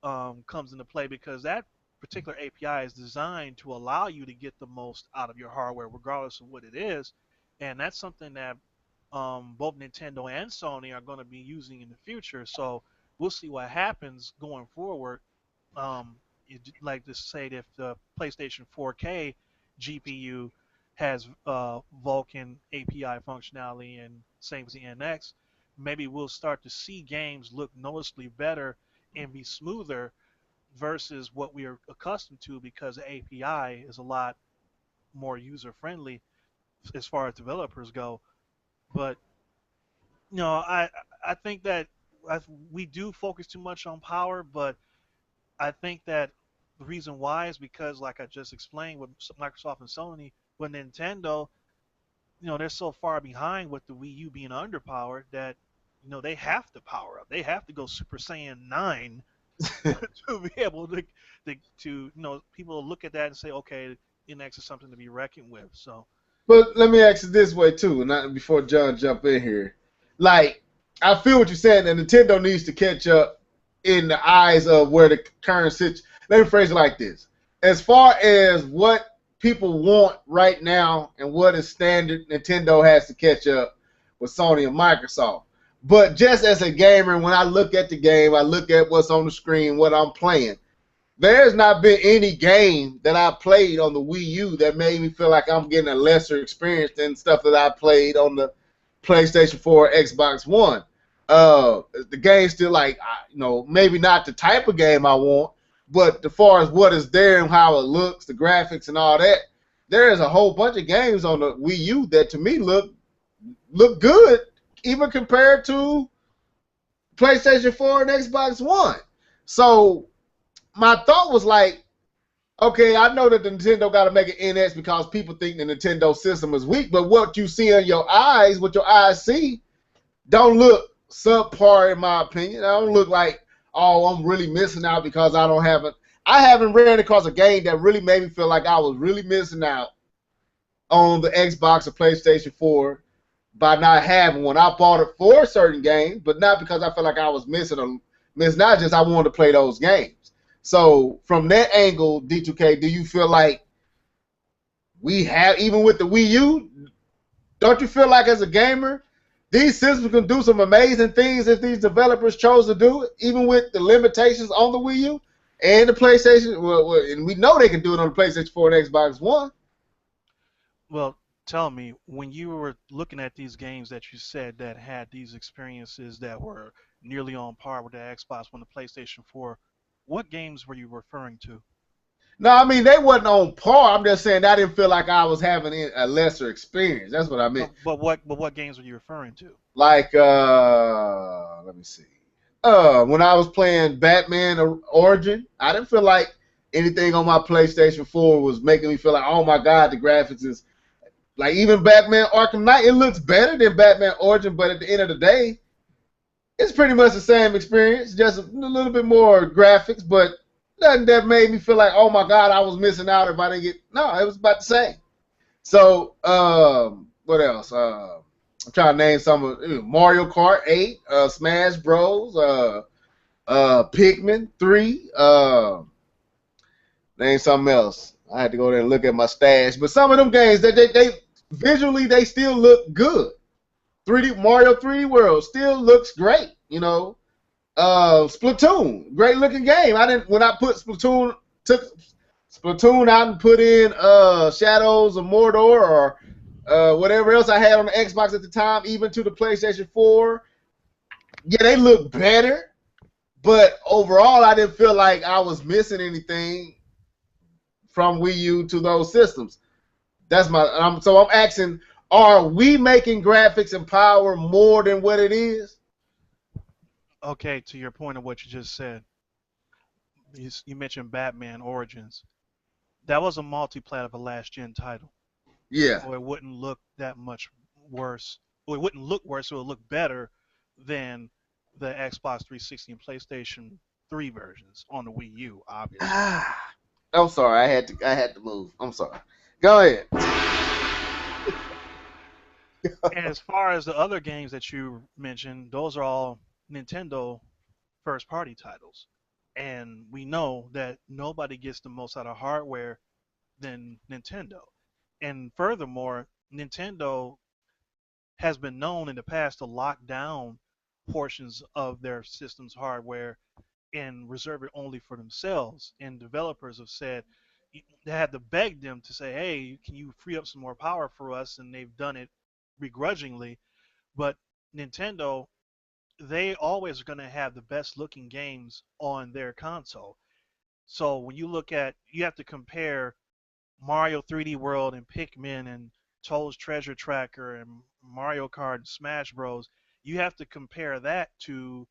comes into play because that particular API is designed to allow you to get the most out of your hardware, regardless of what it is, and that's something that both Nintendo and Sony are going to be using in the future. So we'll see what happens going forward. Like to say that if the PlayStation 4K GPU has Vulkan API functionality and same as the NX, maybe we'll start to see games look noticeably better and be smoother versus what we are accustomed to because the API is a lot more user friendly as far as developers go. But I think that I, we do focus too much on power, but I think that the reason why is because, like I just explained, with Microsoft and Sony, with Nintendo, they're so far behind with the Wii U being underpowered that they have to power up. They have to go Super Saiyan 9 to be able to people look at that and say, okay, NX is something to be reckoned with. So, But let me ask you this way too, and before John jump in here, like I feel what you're saying, and Nintendo needs to catch up in the eyes of where the current situation. Let me phrase it like this: as far as what people want right now and what is standard, Nintendo has to catch up with Sony and Microsoft. But just as a gamer, when I look at the game, I look at what's on the screen, what I'm playing. There's not been any game that I played on the Wii U that made me feel like I'm getting a lesser experience than stuff that I played on the PlayStation 4 or Xbox One. The game's still like, maybe not the type of game I want, but as far as what is there and how it looks, the graphics and all that, there is a whole bunch of games on the Wii U that to me look good, even compared to PlayStation 4 and Xbox One. So my thought was like, okay, I know that the Nintendo got to make an NX because people think the Nintendo system is weak, but what you see in your eyes, what your eyes see, don't look subpar in my opinion. I don't look like, oh, I'm really missing out because I haven't ran across a game that really made me feel like I was really missing out on the Xbox or PlayStation 4 by not having one. I bought it for certain games, but not because I felt like I was missing out, just I wanted to play those games. So from that angle, D2K, do you feel like we have, even with the Wii U, don't you feel like as a gamer, these systems can do some amazing things if these developers chose to do it, even with the limitations on the Wii U and the PlayStation? Well, and we know they can do it on the PlayStation 4 and Xbox One. well, tell me, when you were looking at these games that you said that had these experiences that were nearly on par with the Xbox One, the PlayStation 4, what games were you referring to? No, I mean they wasn't on par. I'm just saying I didn't feel like I was having a lesser experience. That's what I meant. But what games were you referring to? Like, let me see. When I was playing Batman Origin, I didn't feel like anything on my PlayStation 4 was making me feel like, oh my God, the graphics is like even Batman Arkham Knight. It looks better than Batman Origin, but at the end of the day, it's pretty much the same experience, just a little bit more graphics, but nothing that made me feel like, oh my God, I was missing out if I didn't get. No, it was about the same. So, what else? I'm trying to name some of Mario Kart 8, Smash Bros, Pikmin 3, name something else. I had to go there and look at my stash. But some of them games, they visually, they still look good. 3D Mario 3D World still looks great, Splatoon, great looking game. When I put took Splatoon out and put in Shadows of Mordor or whatever else I had on the Xbox at the time, even to the PlayStation 4. Yeah, they look better, but overall, I didn't feel like I was missing anything from Wii U to those systems. That's so I'm asking, are we making graphics and power more than what it is? Okay, to your point of what you just said, you mentioned Batman Origins. That was a multiplayer of a last gen title, Yeah. so it wouldn't look that much worse. Well, it wouldn't look worse, it would look better than the Xbox 360 and PlayStation 3 versions on the Wii U, obviously. I'm sorry, I had to move. I'm sorry. Go ahead. And as far as the other games that you mentioned, those are all Nintendo first party titles. and we know that nobody gets the most out of hardware than Nintendo. And furthermore, Nintendo has been known in the past to lock down portions of their system's hardware and reserve it only for themselves. And developers have said they had to beg them to say, "Hey, can you free up some more power for us?" And they've done it begrudgingly. But Nintendo, they always are going to have the best looking games on their console. So when you look at, you have to compare Mario 3D World and Pikmin and Toad's Treasure Tracker and Mario Kart and Smash Bros. You have to compare that to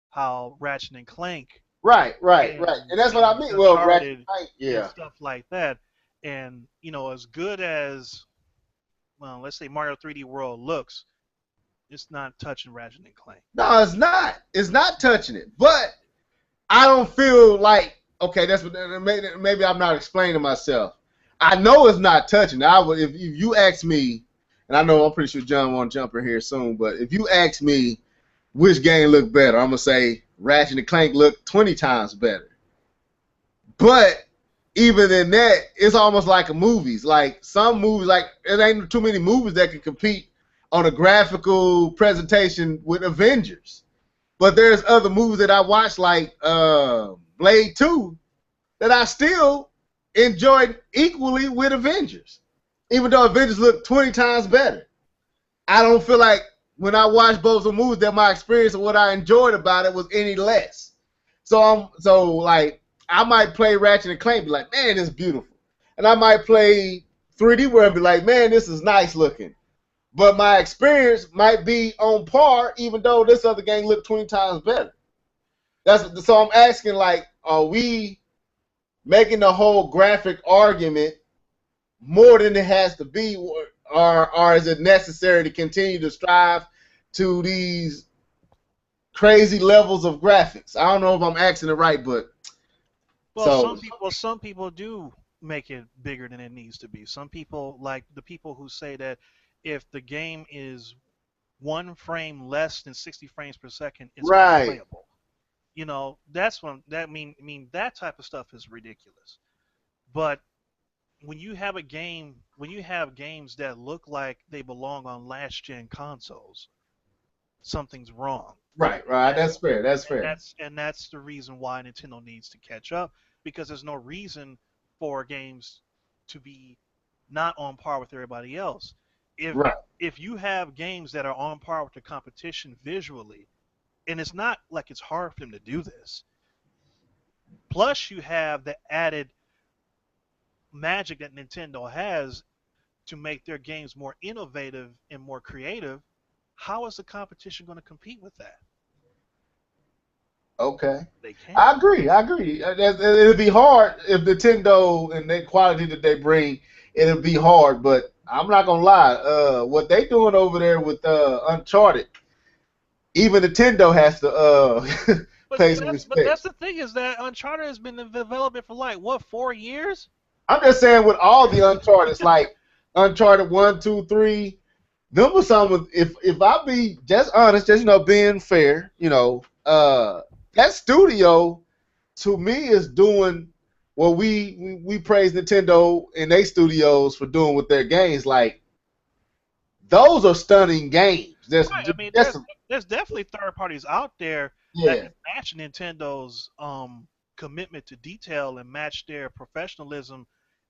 how Ratchet and Clank Right. and And that's what I and mean. Well, Ratchet Uncharted Clank, and yeah. stuff like that. And as good as, well, let's say Mario 3D World looks, it's not touching Ratchet and Clank. No, it's not. It's not touching it. But I don't feel like okay. That's what maybe I'm not explaining myself. I know it's not touching. I would if you ask me, and I know I'm pretty sure John won't jump in here soon. But if you ask me which game looked better, I'm gonna say Ratchet and Clank looked 20 times better. But even in that, it's almost like a movies. Like some movies, like it ain't too many movies that can compete on a graphical presentation with Avengers. But there's other movies that I watched, like Blade 2, that I still enjoyed equally with Avengers. Even though Avengers looked 20 times better. I don't feel like when I watched both of the movies that my experience and what I enjoyed about it was any less. So like I might play Ratchet and Clank and be like, man, this is beautiful. And I might play 3D World and be like, man, this is nice looking. But my experience might be on par, even though this other game looked 20 times better. That's so I'm asking, like, are we making the whole graphic argument more than it has to be, or is it necessary to continue to strive to these crazy levels of graphics? I don't know if I'm asking it right, but Well, so some people do make it bigger than it needs to be. Some people, like the people who say that if the game is one frame less than 60 frames per second, it's right, unplayable. That's when that type of stuff is ridiculous. But when you have games that look like they belong on last gen consoles, something's wrong. right. And That's fair. That's and fair. that's the reason why Nintendo needs to catch up, because there's no reason for games to be not on par with everybody else. If Right, if you have games that are on par with the competition visually, and it's not like it's hard for them to do this. Plus, you have the added magic that Nintendo has to make their games more innovative and more creative. How is the competition going to compete with that? okay. They can't. I agree. It'll be hard if Nintendo and the quality that they bring. It'll be hard, but I'm not gonna lie. What they doing over there with Uncharted, even Nintendo has to But pay see, some but respect. that's the thing, is that Uncharted has been in development for like what, 4 years? I'm just saying with all the Uncharted, like Uncharted 1, 2, 3. Them was some. If I be just honest, just being fair, that studio to me is doing what we praise Nintendo and they studios for doing with their games. Like those are stunning games. Right. I mean, That's there's definitely third parties out there that yeah, can match Nintendo's commitment to detail and match their professionalism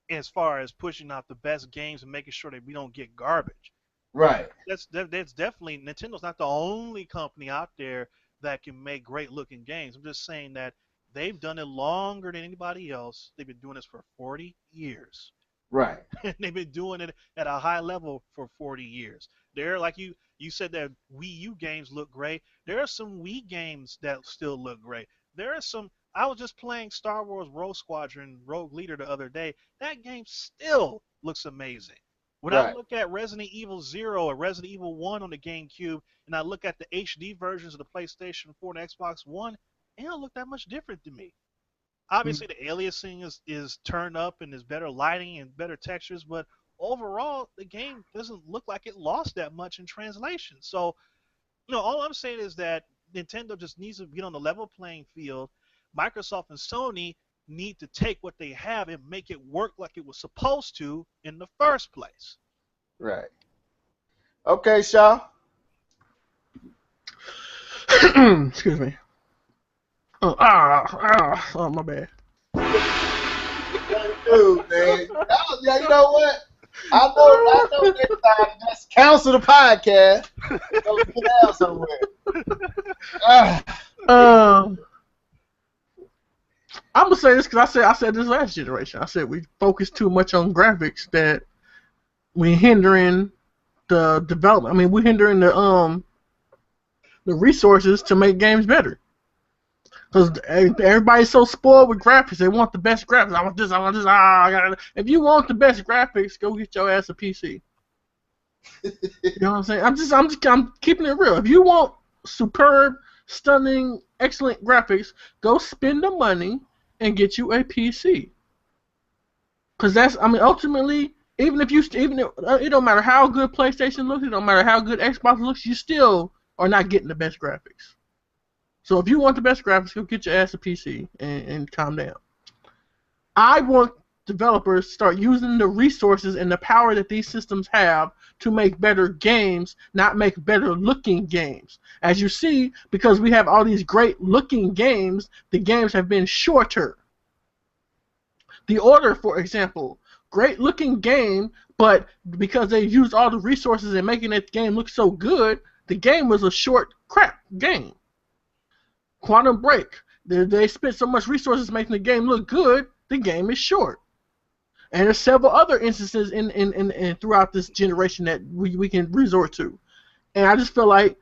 as far as pushing out the best games and making sure that we don't get garbage. right, That's definitely, Nintendo's not the only company out there that can make great looking games. I'm just saying that they've done it longer than anybody else. They've been doing this for 40 years. right. They've been doing it at a high level for 40 years. There, like you said that Wii U games look great. There are some Wii games that still look great. There are some. I was just playing Star Wars Rogue Squadron Rogue Leader the other day. That game still looks amazing. When I Right. look at Resident Evil Zero or Resident Evil One on the GameCube, and I look at the HD versions of the PlayStation 4 and Xbox One, it don't look that much different to me. Obviously the aliasing is turned up and there's better lighting and better textures, but overall the game doesn't look like it lost that much in translation. So all I'm saying is that Nintendo just needs to get on the level playing field Microsoft and Sony need to take what they have and make it work like it was supposed to in the first place. Right. Okay, Shaw. Excuse me. Oh, my bad. Dude, man. Yeah, you know what? I know next time just cancel the podcast. Go sit down somewhere. I'm gonna say this because I said this last generation. I said we focus too much on graphics that we're hindering the development. I mean, we're hindering the resources to make games better. Because everybody's so spoiled with graphics, they want the best graphics. I want this. I want this. I got it. If you want the best graphics, go get your ass a PC. You know what I'm saying? I'm keeping it real. If you want superb, stunning, excellent graphics, go spend the money and get you a PC. Because ultimately, it don't matter how good PlayStation looks, it don't matter how good Xbox looks, you still are not getting the best graphics. So if you want the best graphics, go get your ass a PC and calm down. I want developers to start using the resources and the power that these systems have to make better games, not make better looking games. As you see, because we have all these great looking games, the games have been shorter. The Order, for example, great looking game, but because they used all the resources in making that game look so good, the game was a short crap game. Quantum Break, they spent so much resources making the game look good, the game is short. And there's several other instances in throughout this generation that we can resort to. And I just feel like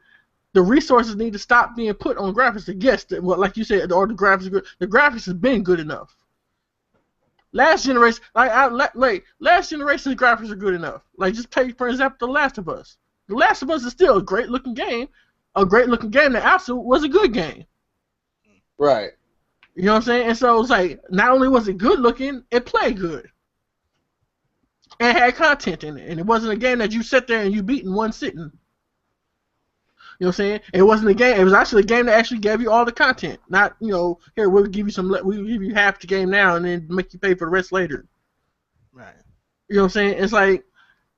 the resources need to stop being put on graphics. Yes, like you said, or the graphics are good. The graphics has been good enough. Last generation, last generation's graphics are good enough. Like, just take for example, The Last of Us. The Last of Us is still a great looking game. A great looking game that absolutely was a good game. Right. You know what I'm saying? And so it's like, not only was it good looking, it played good. And it had content in it. And it wasn't a game that you sit there and you beat in one sitting. You know what I'm saying? It wasn't a game. It was actually a game that actually gave you all the content. Not, here, we'll give you half the game now and then make you pay for the rest later. Right. You know what I'm saying? It's like,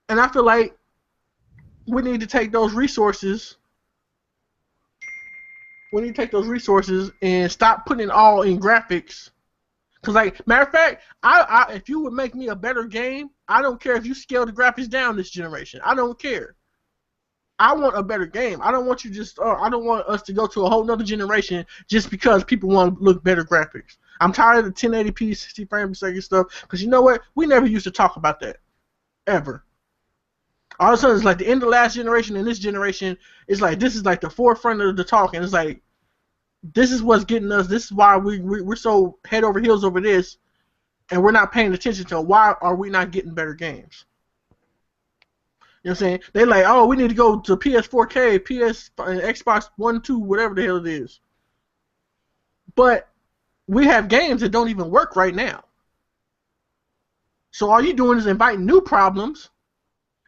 and I feel like we need to take those resources. We need to take those resources and stop putting it all in graphics. Because, like, matter of fact, if you would make me a better game, I don't care if you scale the graphics down this generation. I don't care. I want a better game. I don't want I don't want us to go to a whole nother generation just because people want to look better graphics. I'm tired of the 1080p, 60 frames per second stuff. Because you know what? We never used to talk about that. Ever. All of a sudden, it's like the end of last generation and this generation, it's like this is like the forefront of the talk. And it's like, this is what's getting us. This is why we're so head over heels over this. And we're not paying attention to why are we not getting better games. You know what I'm saying? They're like, oh, we need to go to PS4K, Xbox One, 2, whatever the hell it is. But we have games that don't even work right now. So all you're doing is inviting new problems,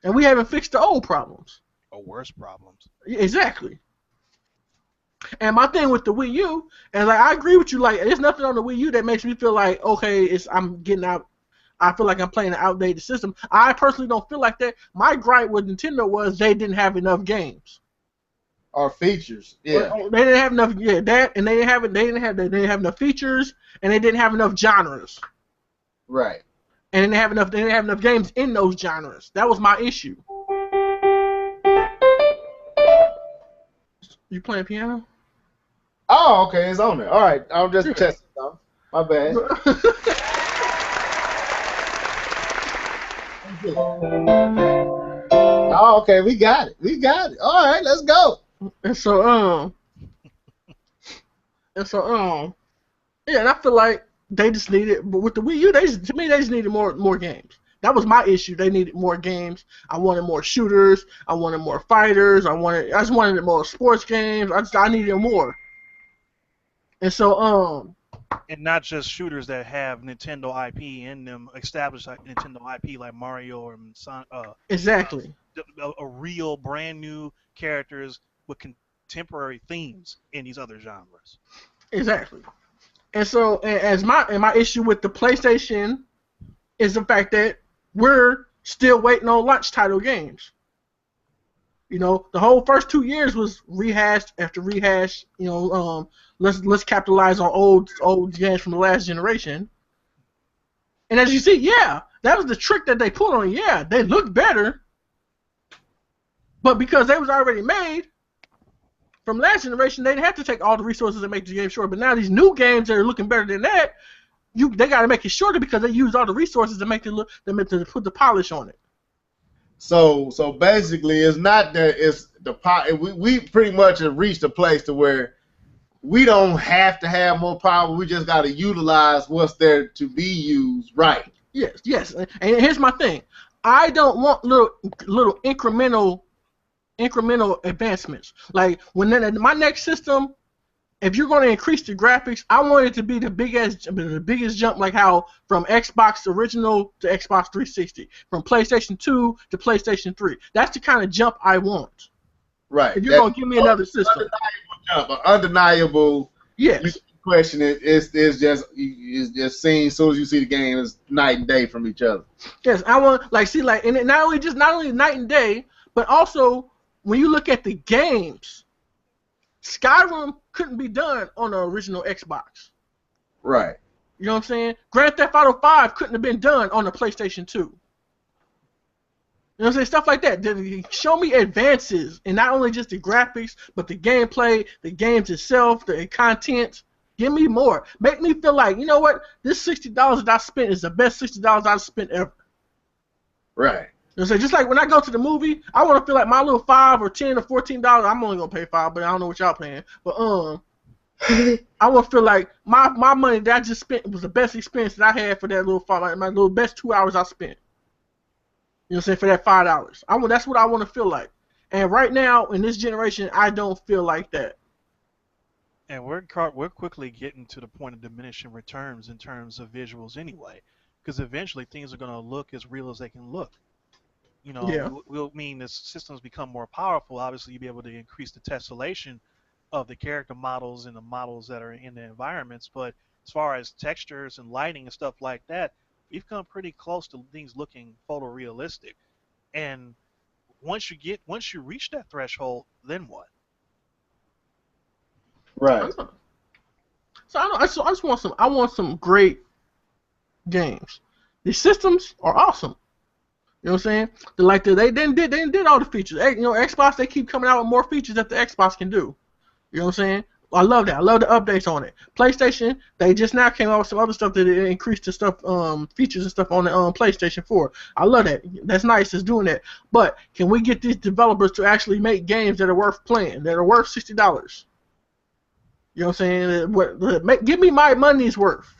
and we haven't fixed the old problems. Or worse problems. Exactly. And my thing with the Wii U, and like I agree with you, like there's nothing on the Wii U that makes me feel like, okay, I'm getting out. I feel like I'm playing an outdated system. I personally don't feel like that. My gripe with Nintendo was they didn't have enough games. Or features, yeah. They didn't have enough, that, and they didn't have enough features, and they didn't have enough genres. Right. And they didn't have enough games in those genres. That was my issue. You playing piano? Oh, okay, it's on there. All right, I'm just testing though. My bad. Oh, okay, we got it. All right, let's go. And so yeah, and I feel like they just needed, but with the Wii U, they just needed more games. That was my issue. They needed more games. I wanted more shooters. I wanted more fighters. I just wanted more sports games. I needed more. And so And not just shooters that have Nintendo IP in them, established like Nintendo IP like Mario or exactly. A real brand new characters with contemporary themes in these other genres. Exactly. And so, as my issue with the PlayStation is the fact that we're still waiting on launch title games. You know, the whole first 2 years was rehashed after rehash. You know, let's capitalize on old games from the last generation. And as you see, yeah, that was the trick that they pulled on. Yeah, they looked better, but because they was already made from last generation, they didn't have to take all the resources and make the game shorter. But now these new games that are looking better than that, they got to make it shorter because they use all the resources to make it look, to put the polish on it. So basically, it's not that it's the we pretty much have reached a place to where we don't have to have more power. We just got to utilize what's there to be used right. Yes. And here's my thing: I don't want little incremental advancements. Like my next system, if you're going to increase the graphics, I want it to be the biggest jump, like how from Xbox original to Xbox 360, from PlayStation 2 to PlayStation 3. That's the kind of jump I want. Right. If you're going to give me another system. Undeniable. Yes. Question it's just seen as soon as you see the game, it's night and day from each other. Yes, I want and it not only night and day, but also when you look at the games, Skyrim couldn't be done on the original Xbox. Right. You know what I'm saying? Grand Theft Auto 5 couldn't have been done on the PlayStation 2. You know what I'm saying? Stuff like that. Show me advances, and not only just the graphics, but the gameplay, the games itself, the content. Give me more. Make me feel like, you know what? This $60 that I spent is the best $60 I've spent ever. Right. You know what I'm saying? Just like when I go to the movie, I want to feel like my little $5 or $10 or $14. I'm only gonna pay $5, but I don't know what y'all paying. But I want to feel like my money that I just spent was the best experience that I had for that little $5, like my little best 2 hours I spent. You know what I'm saying? For that $5. That's what I want to feel like. And right now in this generation, I don't feel like that. And we're quickly getting to the point of diminishing returns in terms of visuals anyway, because eventually things are going to look as real as they can look. You know, Yeah. we'll mean as systems become more powerful, obviously you'll be able to increase the tessellation of the character models and the models that are in the environments. But as far as textures and lighting and stuff like that, we've come pretty close to things looking photorealistic. And once you reach that threshold, then what? Right. So I just want some great games. The systems are awesome. You know what I'm saying? They did all the features. You know, Xbox, they keep coming out with more features that the Xbox can do. You know what I'm saying? I love that. I love the updates on it. PlayStation, they just now came out with some other stuff that increased the stuff, features and stuff on the PlayStation 4. I love that. That's nice. It's doing that. But can we get these developers to actually make games that are worth playing, that are worth $60? You know what I'm saying? Give me my money's worth.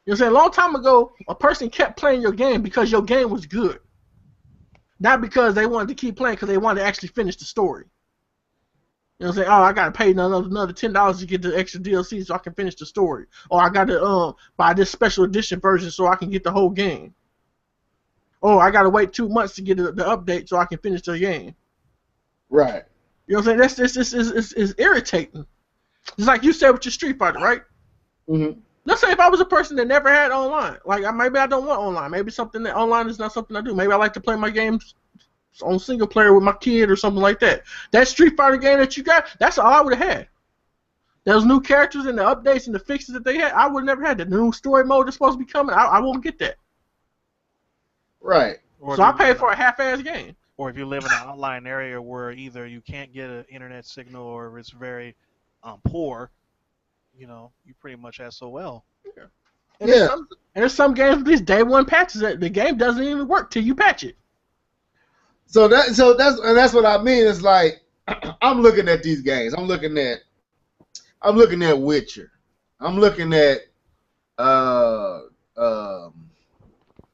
You know what I'm saying? A long time ago, a person kept playing your game because your game was good. Not because they wanted to keep playing because they wanted to actually finish the story. You know what I'm saying? Oh, I got to pay another $10 to get the extra DLC so I can finish the story. Or I got to buy this special edition version so I can get the whole game. Or I got to wait 2 months to get the update so I can finish the game. Right. You know what I'm saying? It's irritating. It's like you said with your Street Fighter, right? Mm-hmm. Let's say if I was a person that never had online, like maybe I don't want online, maybe something that online is not something I do. Maybe I like to play my games on single player with my kid or something like that. That Street Fighter game that you got, that's all I would have had. Those new characters and the updates and the fixes that they had, I would have never had. The new story mode that's supposed to be coming, I won't get that. Right. So I paid for a half-ass game. Or if you live in an online area where either you can't get an internet signal or it's very poor, you know, you pretty much SOL. Yeah. And there's some games with these day one patches that the game doesn't even work till you patch it. So that's what I mean. It's like I'm looking at these games. I'm looking at Witcher. I'm looking at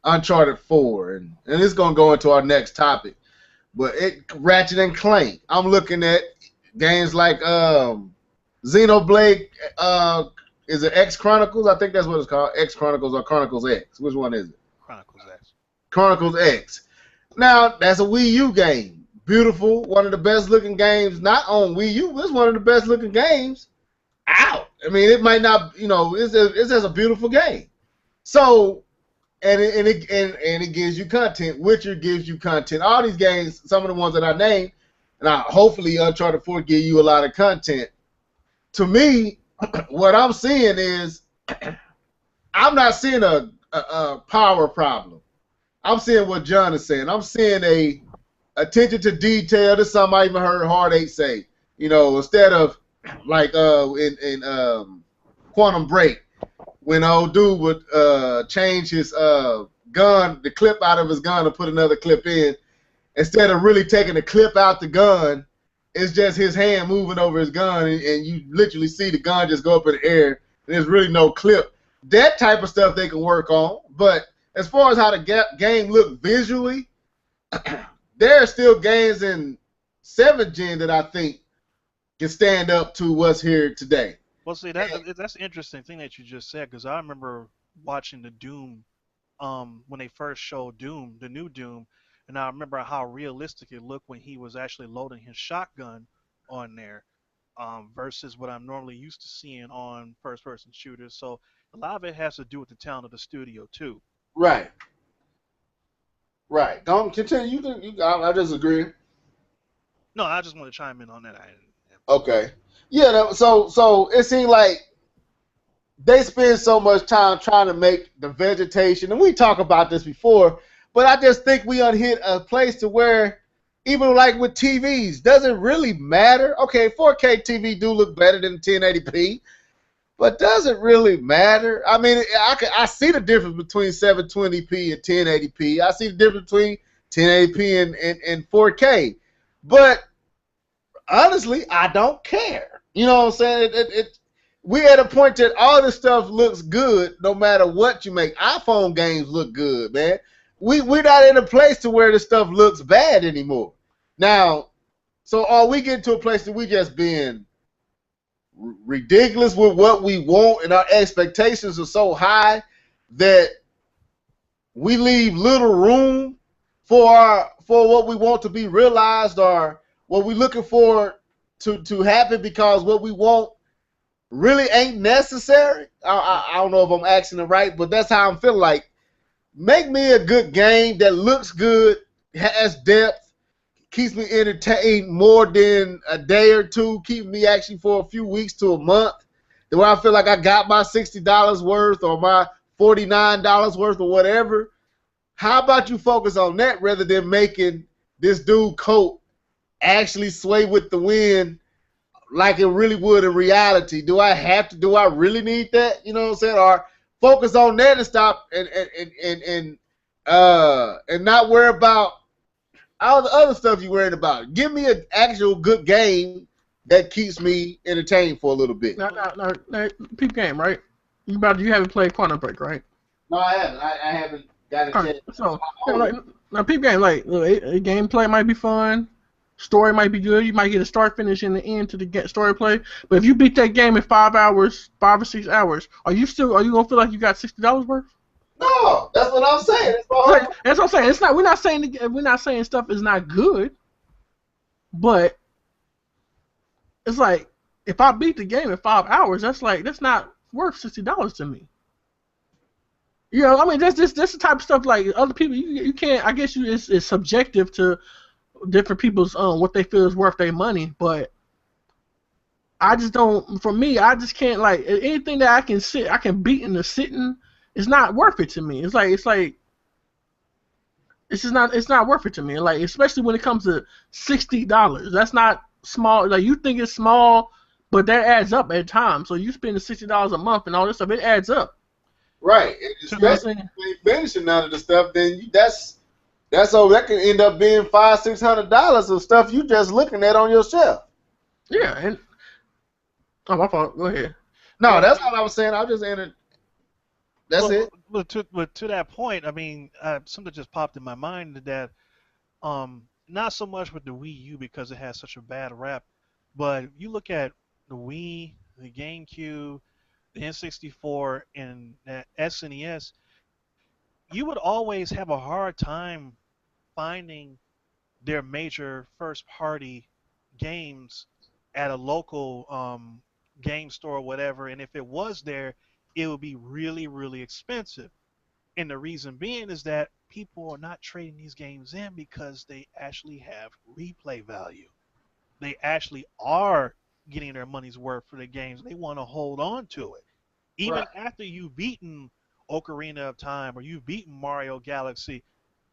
Uncharted 4, and it's gonna go into our next topic. But Ratchet and Clank. I'm looking at games like Xenoblade. Is it X Chronicles? I think that's what it's called. X Chronicles or Chronicles X. Which one is it? Chronicles X. Chronicles X. Now that's a Wii U game. Beautiful, one of the best looking games. Not on Wii U, but it's one of the best looking games. out. I mean, it might not, it's just a beautiful game. So, and it gives you content. Witcher gives you content. All these games, some of the ones that I named, and hopefully Uncharted 4 give you a lot of content. To me, what I'm seeing is I'm not seeing a power problem. I'm seeing what John is saying. I'm seeing a attention to detail. This is something I even heard Hard Eight say. Instead of like in Quantum Break, when old dude would change his gun, the clip out of his gun, and put another clip in, instead of really taking the clip out the gun, it's just his hand moving over his gun, and you literally see the gun just go up in the air, and there's really no clip. That type of stuff they can work on, but as far as how the game look visually, there are still games in 7th gen that I think can stand up to what's here today. Well, see, that's an interesting thing that you just said, because I remember watching the Doom when they first showed Doom, the new Doom, and I remember how realistic it looked when he was actually loading his shotgun on there, versus what I'm normally used to seeing on first-person shooters. So a lot of it has to do with the talent of the studio too. Right. Right. Don't continue. I disagree. No, I just want to chime in on that. Okay. Yeah. So it seemed like they spend so much time trying to make the vegetation, and we talked about this before, but I just think we hit a place to where, even like with TVs, doesn't really matter. Okay, 4K TV do look better than 1080p, but does it really matter? I mean, I see the difference between 720p and 1080p. I see the difference between 1080p and 4K, but honestly, I don't care. You know what I'm saying? We at a point that all this stuff looks good no matter what you make. iPhone games look good, man. We're not in a place to where this stuff looks bad anymore. Now, so are we getting to a place that we just being ridiculous with what we want, and our expectations are so high that we leave little room for what we want to be realized, or what we're looking for to happen, because what we want really ain't necessary? I don't know if I'm asking it right, but that's how I'm feeling. Like, make me a good game that looks good, has depth, keeps me entertained more than a day or two, keep me actually for a few weeks to a month, where I feel like I got my $60 worth or my $49 worth or whatever. How about you focus on that rather than making this dude coat actually sway with the wind like it really would in reality? Do I really need that? You know what I'm saying? Or focus on that and stop and not worry about all the other stuff you're worried about. Give me an actual good game that keeps me entertained for a little bit. Now, peep game, right? You haven't played Quantum Break, right? No, I haven't. I haven't got a chance. So, now peep game, like, gameplay might be fun. Story might be good. You might get a start, finish, and the end to the story play. But if you beat that game in 5 hours, 5 or 6 hours, are you gonna feel like you got $60 worth? No, that's what I'm saying. That's what I'm saying. It's not. We're not saying stuff is not good, but it's like, if I beat the game in 5 hours, that's not worth $60 to me. You know, I mean, that's the type of stuff, like, other people. You can't. I guess it's subjective to different people's what they feel is worth their money, but I just don't. For me, I just can't, like, anything that I can beat in the sitting. It's not worth it to me. It's not worth it to me. Like, especially when it comes to $60. That's not small. Like, you think it's small, but that adds up at times. So you spend $60 a month and all this stuff, it adds up. Right. Especially if you ain't finishing none of the stuff, then that can end up being $500-$600 of stuff you just looking at on your shelf. Yeah, and my fault. Go ahead. No, that's all I was saying. I was just entered. That's it. But to that point, I mean, something just popped in my mind that not so much with the Wii U because it has such a bad rap, but you look at the Wii, the GameCube, the N64, and the SNES, you would always have a hard time finding their major first-party games at a local game store or whatever, and if it was there, it would be really, really expensive. And the reason being is that people are not trading these games in because they actually have replay value. They actually are getting their money's worth for the games. They want to hold on to it. Right. Even after you've beaten Ocarina of Time or you've beaten Mario Galaxy,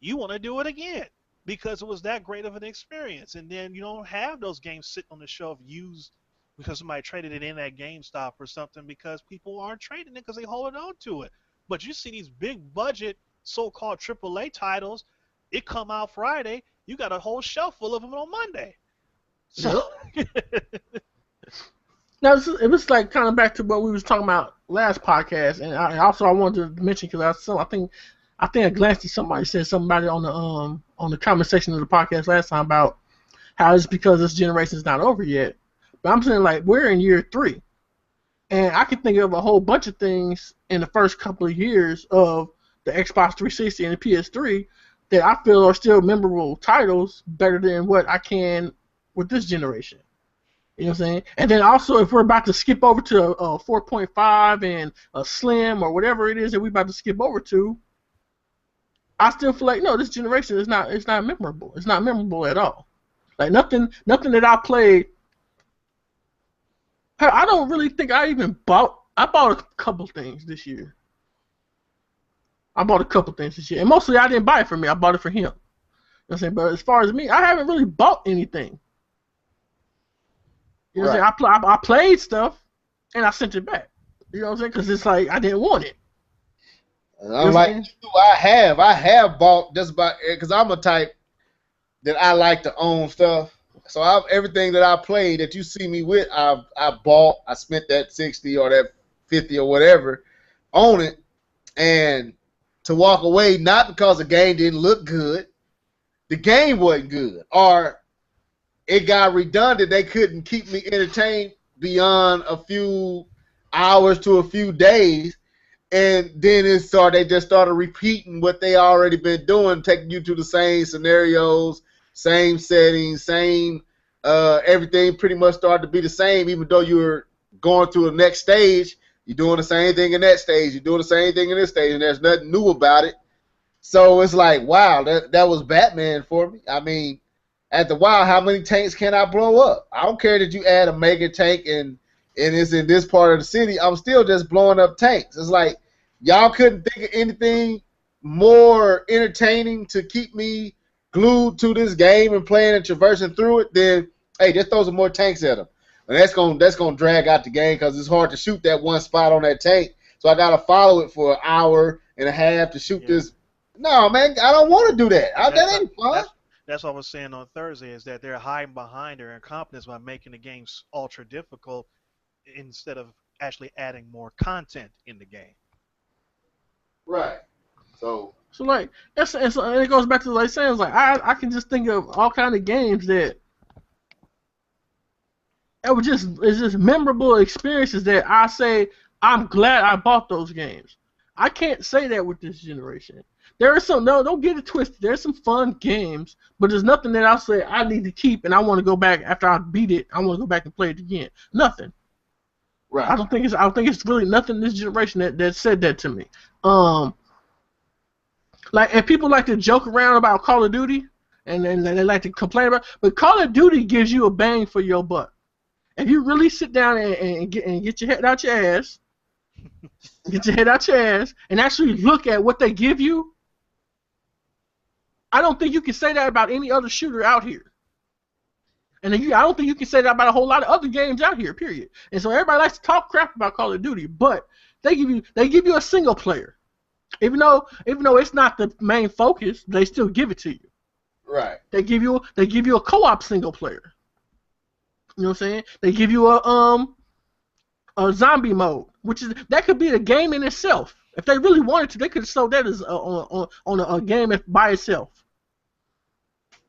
you want to do it again because it was that great of an experience. And then you don't have those games sitting on the shelf used because somebody traded it in at GameStop or something because people aren't trading it because they hold on to it. But you see these big budget so-called AAA titles, it come out Friday, you got a whole shelf full of them on Monday. So Now it was like kind of back to what we was talking about last podcast, and I wanted to mention because I think I glanced at somebody said something about it on the comment section of the podcast last time about how it's because this generation is not over yet. But I'm saying like we're in year 3, and I can think of a whole bunch of things in the first couple of years of the Xbox 360 and the PS3 that I feel are still memorable titles better than what I can with this generation. You know what I'm saying? And then also, if we're about to skip over to a 4.5 and a Slim or whatever it is that we're about to skip over to, I still feel like no, this generation is not. It's not memorable. It's not memorable at all. Like nothing that I played. I don't really think I even bought. I bought a couple things this year. I bought a couple things this year, and mostly I didn't buy it for me. I bought it for him. You know what I'm saying? But as far as me, I haven't really bought anything. You know what I'm saying? I played stuff, and I sent it back. You know what I'm saying? Because it's like I didn't want it. And I'm like, I have bought just about because I'm a type that I like to own stuff. So everything that I played that you see me with, I bought. I spent that 60 or that 50 or whatever on it, and to walk away not because the game didn't look good, the game wasn't good, or it got redundant. They couldn't keep me entertained beyond a few hours to a few days. And then they just started repeating what they already been doing, taking you to the same scenarios, same settings, same everything pretty much started to be the same, even though you're going to the next stage. You're doing the same thing in that stage. You're doing the same thing in this stage, and there's nothing new about it. So it's like, wow, that was Batman for me. I mean, after a while, how many tanks can I blow up? I don't care that you add a mega tank and it's in this part of the city. I'm still just blowing up tanks. It's like y'all couldn't think of anything more entertaining to keep me glued to this game and playing and traversing through it. Then hey, just throw some more tanks at them. And that's gonna drag out the game because it's hard to shoot that one spot on that tank. So I gotta follow it for an hour and a half to shoot this. No, man, I don't want to do that. That ain't fun. That's what I was saying on Thursday is that they're hiding behind their incompetence by making the games ultra difficult instead of actually adding more content in the game. Right. So like and it goes back to like saying like I can just think of all kind of games that it's just memorable experiences that I say I'm glad I bought those games. I can't say that with this generation. There are some don't get it twisted. There's some fun games, but there's nothing that I'll say I need to keep and I want to go back after I beat it. I want to go back and play it again. Nothing. Right. I don't think it's really nothing in this generation that said that to me. Like and people like to joke around about Call of Duty and they like to complain about, but Call of Duty gives you a bang for your buck. If you really sit down and get your head out your ass, and actually look at what they give you, I don't think you can say that about any other shooter out here. And I don't think you can say that about a whole lot of other games out here, period. And so everybody likes to talk crap about Call of Duty, but they give you a single player. Even though it's not the main focus, they still give it to you. Right. They give you a co-op single player. You know what I'm saying? They give you a zombie mode, that could be a game in itself. If they really wanted to, they could have sold that as on a game by itself.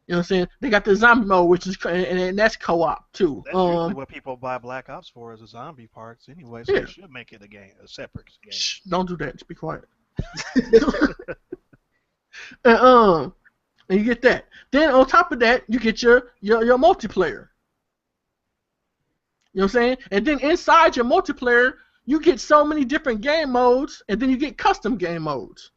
You know what I'm saying? They got the zombie mode, which is and that's co-op too. That's usually what people buy Black Ops for is the zombie parts anyway. So they should make it a separate game. Shh, don't do that. Just be quiet. And you get that. Then on top of that, you get your multiplayer. You know what I'm saying? And then inside your multiplayer, you get so many different game modes, and then you get custom game modes.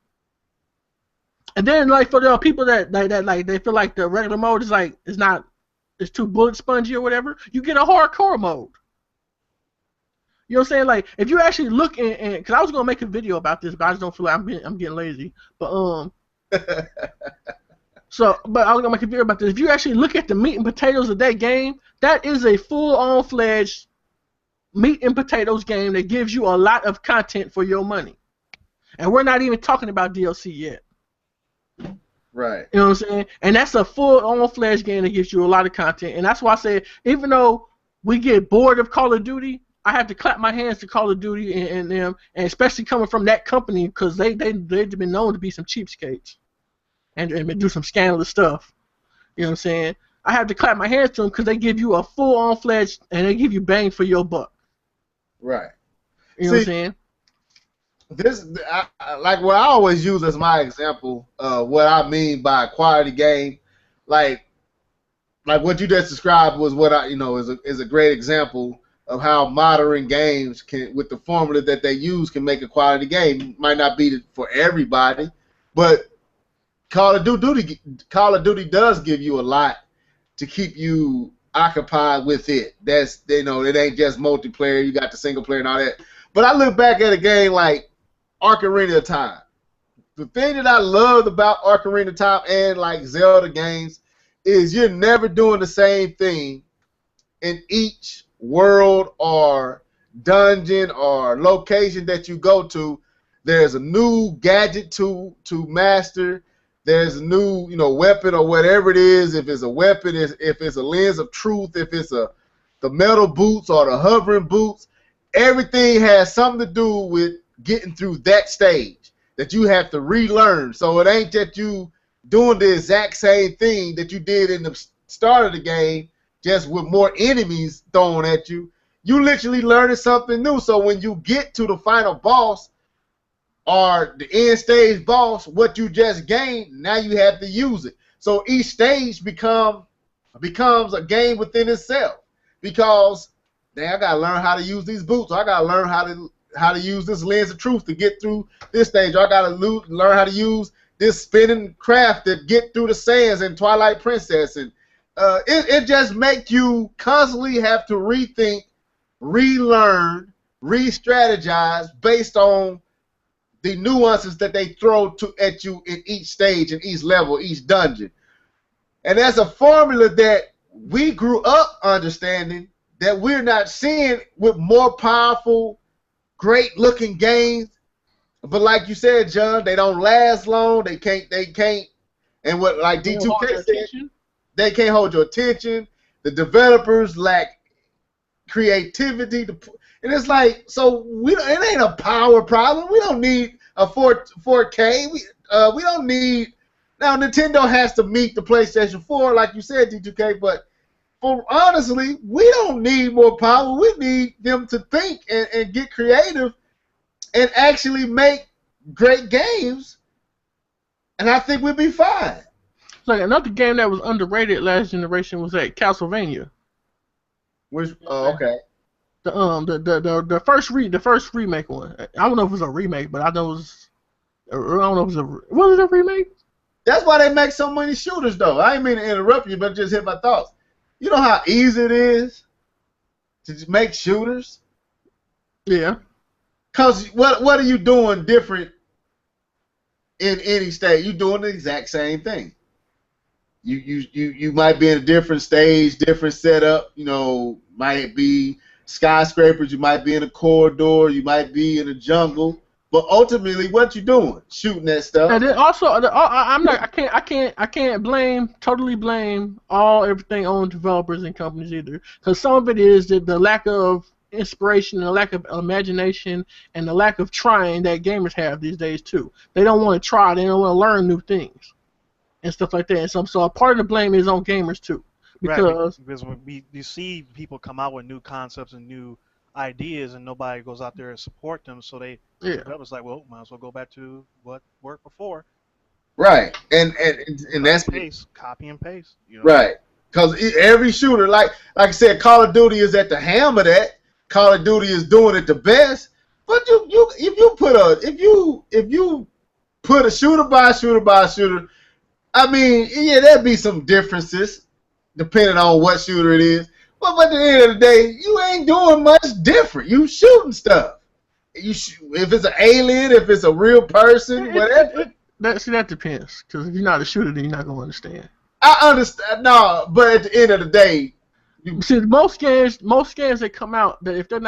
And then like for the people that like they feel like the regular mode is like it's too bullet spongy or whatever, you get a hardcore mode. You know what I'm saying? Like if you actually look and because I was gonna make a video about this, but I just don't feel like I'm getting lazy. But but I was gonna make a video about this. If you actually look at the meat and potatoes of that game, that is a full-on fledged meat and potatoes game that gives you a lot of content for your money. And we're not even talking about DLC yet. Right. You know what I'm saying? And that's a full-on fledged game that gives you a lot of content. And that's why I say, even though we get bored of Call of Duty, I have to clap my hands to Call of Duty and them, and especially coming from that company because they've been known to be some cheapskates and do some scandalous stuff. You know what I'm saying? I have to clap my hands to them because they give you a full-on fledged and they give you bang for your buck. Right. You know what I'm saying? Like what I always use as my example, what I mean by a quality game, like what you just described was what I, is a great example of how modern games can, with the formula that they use, can make a quality game. Might not be for everybody, but Call of Duty does give you a lot to keep you occupied with it. That's it ain't just multiplayer. You got the single player and all that. But I look back at a game like Ocarina of Time. The thing that I loved about Ocarina of Time and like Zelda games is you're never doing the same thing in each world or dungeon or location that you go to. There's a new gadget to master. There's a new weapon or whatever it is. If it's a weapon, if it's a lens of truth, if it's the metal boots or the hovering boots, everything has something to do with getting through that stage that you have to relearn. So it ain't that you doing the exact same thing that you did in the start of the game, just with more enemies thrown at you. You literally learning something new. So when you get to the final boss or the end stage boss, what you just gained, now you have to use it. So each stage becomes a game within itself, because I gotta learn how to use these boots. I gotta learn how to use this lens of truth to get through this stage. I gotta learn how to use this spinning craft to get through the sands in Twilight Princess. And it just makes you constantly have to rethink, relearn, re-strategize based on the nuances that they throw at you in each stage, in each level, each dungeon. And that's a formula that we grew up understanding that we're not seeing with more powerful, great-looking games. But like you said, John, they don't last long. They can't. And what like D2K said, they can't hold your attention. The developers lack creativity. And it's like, so it ain't a power problem. We don't need a 4K. We don't need. Now Nintendo has to meet the PlayStation 4, like you said, D2K. But honestly, we don't need more power. We need them to think and get creative and actually make great games, and I think we'll be fine. Like another game that was underrated last generation was that Castlevania. Which okay. The first remake one. I don't know if it was a remake, but I know it was. I don't know if it was a remake. That's why they make so many shooters, though. I didn't mean to interrupt you, but just hit my thoughts. You know how easy it is to make shooters? Yeah. Cause what are you doing different in any stage? You're doing the exact same thing. You might be in a different stage, different setup. Might be skyscrapers. You might be in a corridor. You might be in a jungle. But ultimately, what you doing? Shooting that stuff. And then also, I can't totally blame everything on developers and companies either, because some of it is the lack of inspiration and the lack of imagination and the lack of trying that gamers have these days too. They don't want to try. They don't want to learn new things and stuff like that. And so a part of the blame is on gamers too, because when you see people come out with new concepts and new ideas and nobody goes out there and support them, so that was like, well, might as well go back to what worked before. Right, and that's paste, copy and paste. Right, Because every shooter, like I said, Call of Duty is at the ham of that. Call of Duty is doing it the best. But if you put a shooter by shooter, I mean, yeah, there'd be some differences depending on what shooter it is. But at the end of the day, you ain't doing much different. You shooting stuff. If it's an alien, if it's a real person, whatever. That depends. Because if you're not a shooter, then you're not gonna understand. I understand. No, but at the end of the day, see, most games that come out, that if they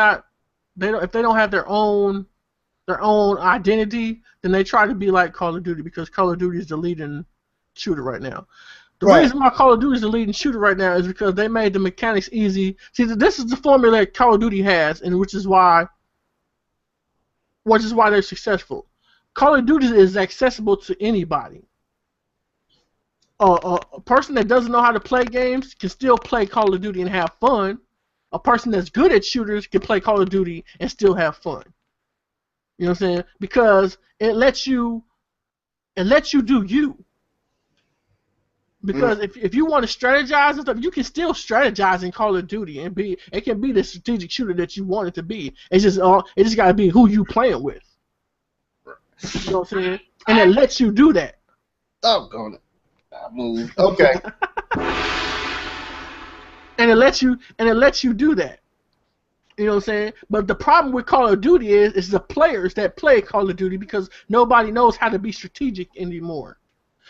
don't have their own identity, then they try to be like Call of Duty, because Call of Duty is the leading shooter right now. The reason why Call of Duty is the leading shooter right now is because they made the mechanics easy. See, this is the formula that Call of Duty has, and which is why they're successful. Call of Duty is accessible to anybody. A person that doesn't know how to play games can still play Call of Duty and have fun. A person that's good at shooters can play Call of Duty and still have fun. You know what I'm saying? Because it lets you do you. Because if you want to strategize and stuff, you can still strategize in Call of Duty and it can be the strategic shooter that you want it to be. It just gotta be who you playing with. You know what I'm saying? And it lets you do that. Doggone it. I moved. Okay. and it lets you do that. You know what I'm saying? But the problem with Call of Duty is the players that play Call of Duty, because nobody knows how to be strategic anymore.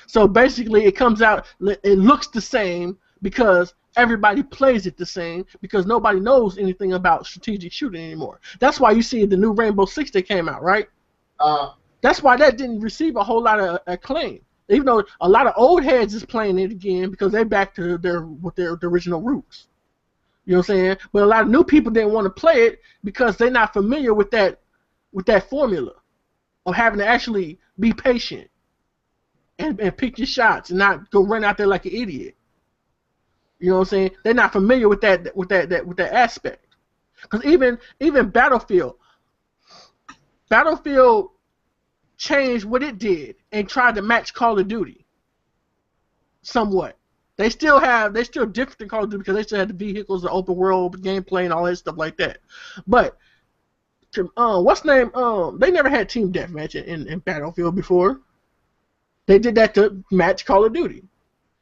So basically, it comes out, it looks the same because everybody plays it the same, because nobody knows anything about strategic shooting anymore. That's why you see the new Rainbow Six that came out, right? That's why that didn't receive a whole lot of acclaim. Even though a lot of old heads is playing it again because they're back to their original roots. You know what I'm saying? But a lot of new people didn't want to play it because they're not familiar with that formula of having to actually be patient and pick your shots and not go run out there like an idiot. You know what I'm saying? They're not familiar with that aspect. Because even Battlefield changed what it did and tried to match Call of Duty somewhat. They're still different than Call of Duty because they still have the vehicles, the open world gameplay, and all that stuff like that. But what's the name? They never had team deathmatch in Battlefield before. They did that to match Call of Duty.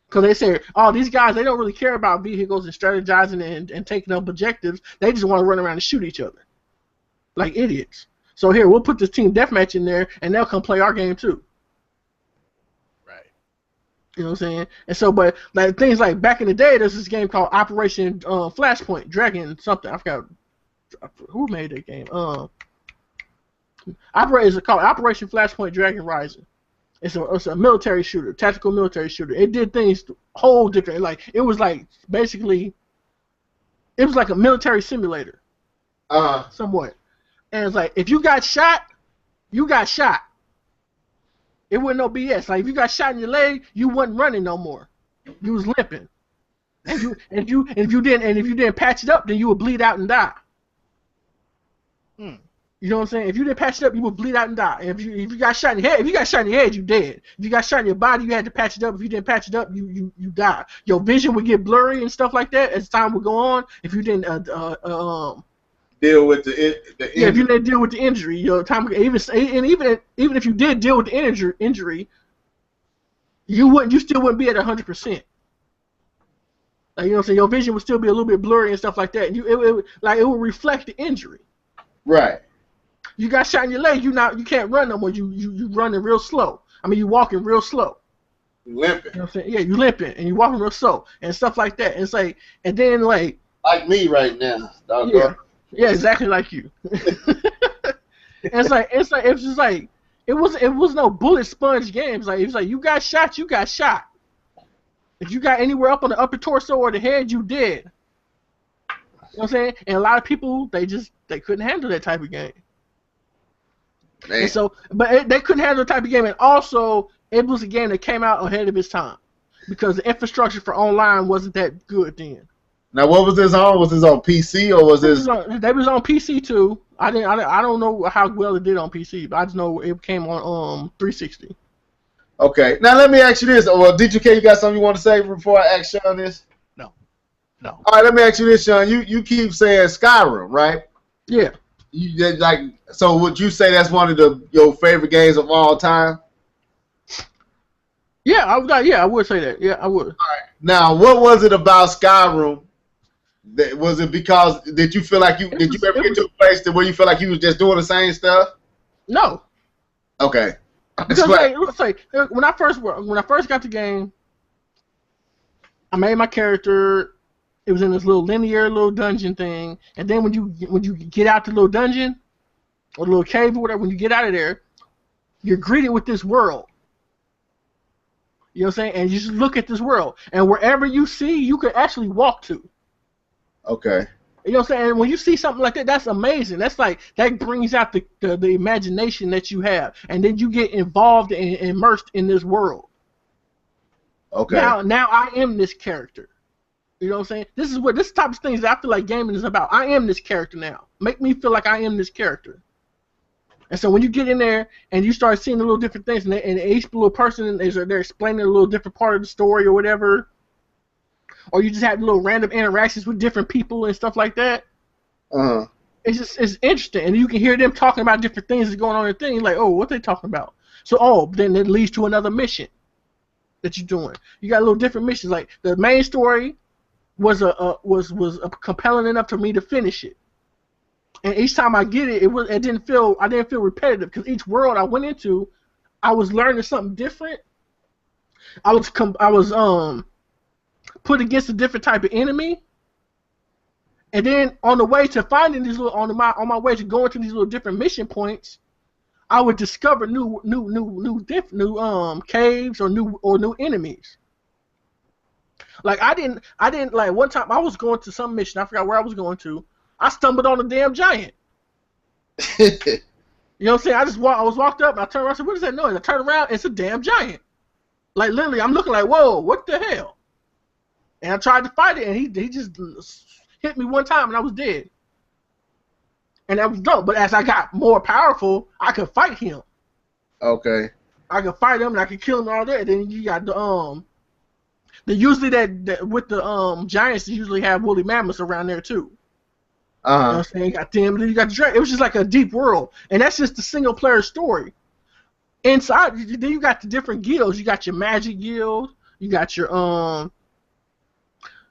Because they say, oh, these guys, they don't really care about vehicles and strategizing and taking up objectives. They just want to run around and shoot each other like idiots. So here, we'll put this team deathmatch in there, and they'll come play our game too. Right. You know what I'm saying? And so, but like things like back in the day, there's this game called Operation Flashpoint Dragon something. I forgot who made that game. It's called Operation Flashpoint Dragon Rising. It's a military shooter, tactical military shooter. It did things whole different. Like it was like basically, it was like a military simulator, somewhat. And it's like if you got shot, you got shot. It wasn't no BS. Like if you got shot in your leg, you wasn't running no more. You was limping. And if you didn't patch it up, then you would bleed out and die. You know what I'm saying? If you didn't patch it up, you would bleed out and die. And if you got shot in your head, you dead. If you got shot in your body, you had to patch it up. If you didn't patch it up, you die. Your vision would get blurry and stuff like that as time would go on. If you didn't deal with the if you didn't deal with the injury, your time even if you did deal with the injury, you still wouldn't be at 100%. Like, you know what I'm saying? Your vision would still be a little bit blurry and stuff like that. And it would reflect the injury. Right. You got shot in your leg, you can't run no more. You running real slow. I mean, you walking real slow. Limping. You know what I'm saying? Yeah, you limping and you walking real slow and stuff like that. And it's like, and then like me right now. Yeah, exactly like you. It's just like it was no bullet sponge games. Like it was like you got shot, you got shot. If you got anywhere up on the upper torso or the head, you dead. You know what I'm saying? And a lot of people they couldn't handle that type of game. Man. And so, but they couldn't handle the type of game, and also it was a game that came out ahead of its time because the infrastructure for online wasn't that good then. Now, what was this on? Was this on PC or was this? They was on PC too. I don't know how well it did on PC, but I just know it came on 360. Okay. Now let me ask you this. Well, DJK, you got something you want to say before I ask Sean this? No. No. All right, let me ask you this, Sean. You keep saying Skyrim, right? Yeah. So would you say that's one of your favorite games of all time? Yeah, I would say that. Yeah, I would. Now, what was it about Skyrim? Was it because did you feel like did you ever get to a place where you feel like you was just doing the same stuff? No. Okay. Because when I first got the game, I made my character. It was in this little linear little dungeon thing, and then when you get out the little dungeon or the little cave or whatever, when you get out of there, you're greeted with this world. You know what I'm saying? And you just look at this world, and wherever you see, you could actually walk to. Okay. You know what I'm saying? And when you see something like that, that's amazing. That's like that brings out the imagination that you have, and then you get involved and immersed in this world. Okay. Now I am this character. You know what I'm saying? This type of things that I feel like gaming is about. I am this character now. Make me feel like I am this character. And so when you get in there and you start seeing the little different things, and each little person they're explaining a little different part of the story or whatever, or you just have little random interactions with different people and stuff like that. It's interesting, and you can hear them talking about different things that's going on in the thing. Like, oh, what they talking about? So, then it leads to another mission that you're doing. You got little different missions. Like the main story was compelling enough for me to finish it. And each time I get it, I didn't feel repetitive because each world I went into, I was learning something different. I was put against a different type of enemy, and then on the way to finding these little on my way to going to these little different mission points, I would discover new caves or new enemies. Like I didn't like one time I was going to some mission, I forgot where I was going to. I stumbled on a damn giant. You know what I'm saying? I was walked up and I turned around and said, what is that noise? I turned around and it's a damn giant. Like literally, I'm looking like, whoa, what the hell? And I tried to fight it and he just hit me one time and I was dead. And that was dope. But as I got more powerful, I could fight him. Okay. I could fight him and I could kill him all that. Then you got usually that with the giants they usually have woolly mammoths around there too. You know what I'm saying? You got them, then you got the dragon. It was just like a deep world. And that's just the single player story. Inside, then you got the different guilds. You got your magic guild. You got your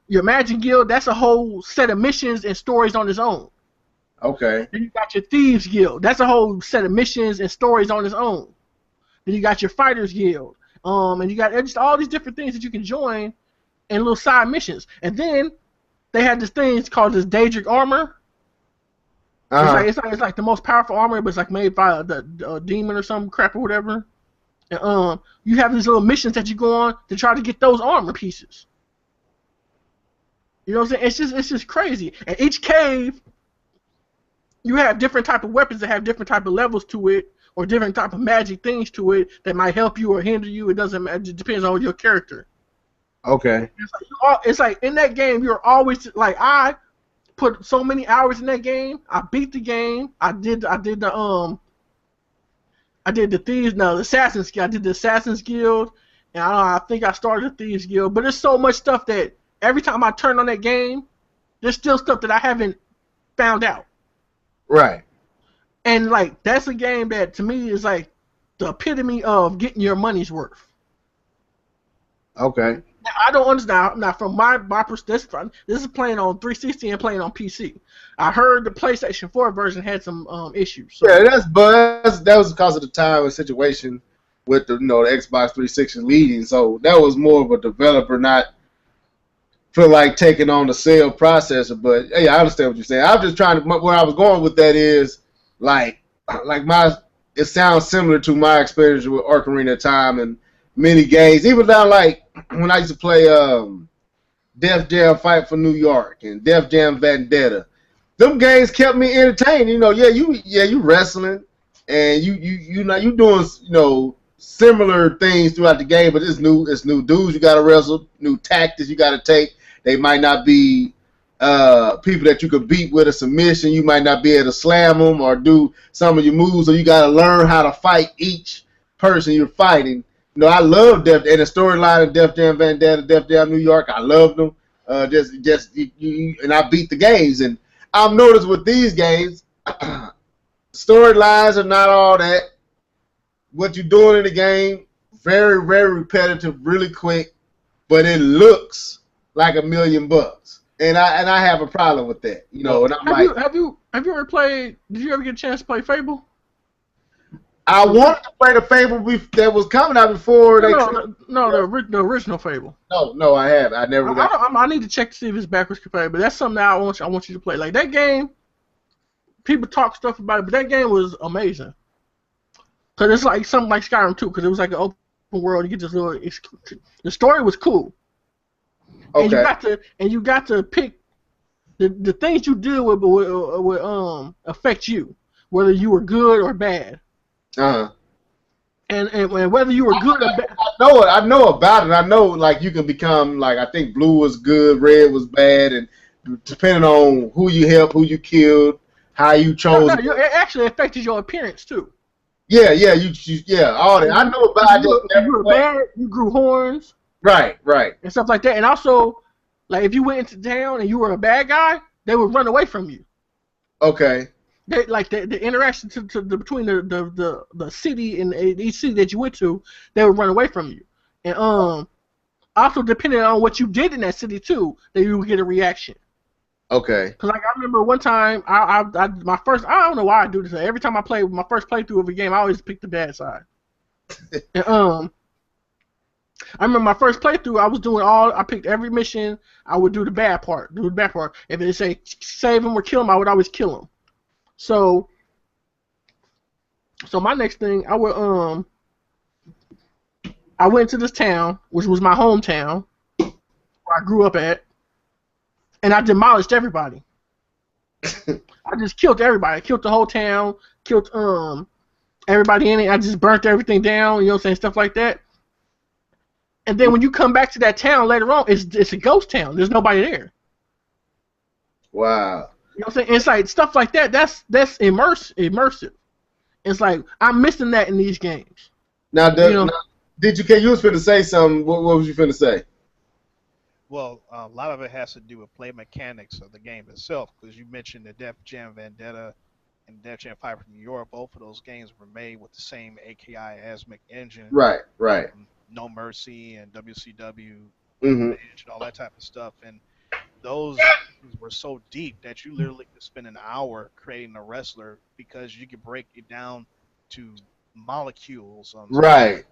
magic guild. That's a whole set of missions and stories on its own. Okay. Then you got your thieves guild. That's a whole set of missions and stories on its own. Then you got your fighters guild. And you got just all these different things that you can join in little side missions. And then they had this thing called this Daedric armor. It's like the most powerful armor, but it's like made by a demon or some crap or whatever. And you have these little missions that you go on to try to get those armor pieces. You know what I'm saying? It's just crazy. And each cave, you have different type of weapons that have different type of levels to it, or different type of magic things to it that might help you or hinder you. It doesn't matter. It depends on your character. Okay. It's like in that game, you're always like I put so many hours in that game. I beat the game. I did the thieves. No, the assassins guild. I did the assassins guild, and I think I started the thieves guild. But there's so much stuff that every time I turn on that game, there's still stuff that I haven't found out. Right. And like that's a game that to me is like the epitome of getting your money's worth. Okay. Now, I don't understand. Now, from my perspective, this is playing on 360 and playing on PC. I heard the PlayStation 4 version had some issues. So. Yeah, that was because of the time and situation with the the Xbox 360 leading. So that was more of a developer not feel like taking on the sale processor. But hey, I understand what you're saying. I'm just trying to where I was going with that is like it sounds similar to my experience with Ocarina of Time and many games, even down like when I used to play Def Jam Fight for New York and Def Jam Vendetta. Them games kept me entertained. You wrestling and you doing similar things throughout the game, but it's new dudes you gotta wrestle, new tactics you gotta take. They might not be people that you could beat with a submission. You might not be able to slam them or do some of your moves, so you gotta learn how to fight each person you're fighting. I love and the storyline of Def Jam Vendetta, Def Jam New York. I loved them. And I beat the games. And I've noticed with these games, storylines are not all that. What you're doing in the game, very, very repetitive, really quick, but it looks like $1,000,000. And I have a problem with that, you know. And I'm have you ever played? Did you ever get a chance to play Fable? I wanted to play the Fable that was coming out before the original Fable. No, I have. I never got. I need to check to see if it's backwards compatible. But that's something that I want you to play. Like that game, people talk stuff about it, but that game was amazing. Cause it's like something like Skyrim too. Cause it was like an open world. You get this little. The story was cool. Okay. And you got to pick the things you do would affect you, whether you were good or bad. Uh-huh. And whether you were good or bad. I know about it. I know like you can become like I think blue was good, red was bad, and depending on who you helped, who you killed, how you chose. No, it actually affected your appearance too. Yeah, all that. I know about it. You were bad. You grew horns. Right. And stuff like that. And also, like if you went into town and you were a bad guy, they would run away from you. Okay. The interaction between the city and each city that you went to, they would run away from you. And also depending on what you did in that city too, that you would get a reaction. Okay. Cause like I remember one time, I don't know why I do this. Every time I play my first playthrough of a game, I always pick the bad side. And, I remember my first playthrough, I picked every mission, I would do the bad part. If it say save him or kill him, I would always kill him. So my next thing, I went to this town, which was my hometown, where I grew up at, and I demolished everybody. I just killed everybody. I killed the whole town, killed everybody in it. I just burnt everything down, you know what I'm saying, stuff like that. And then when you come back to that town later on, it's a ghost town. There's nobody there. Wow. You know what I'm saying? It's like stuff like that. That's immersive. It's like I'm missing that in these games. Now, you was finna say something? What was you finna say? Well, a lot of it has to do with play mechanics of the game itself, because you mentioned the Def Jam Vendetta and Def Jam 5 from New York. Both of those games were made with the same AKI Asmec engine. Right. No Mercy and WCW Mm-hmm. and all that type of stuff. And those were so deep that you literally could spend an hour creating a wrestler because you could break it down to molecules on Right.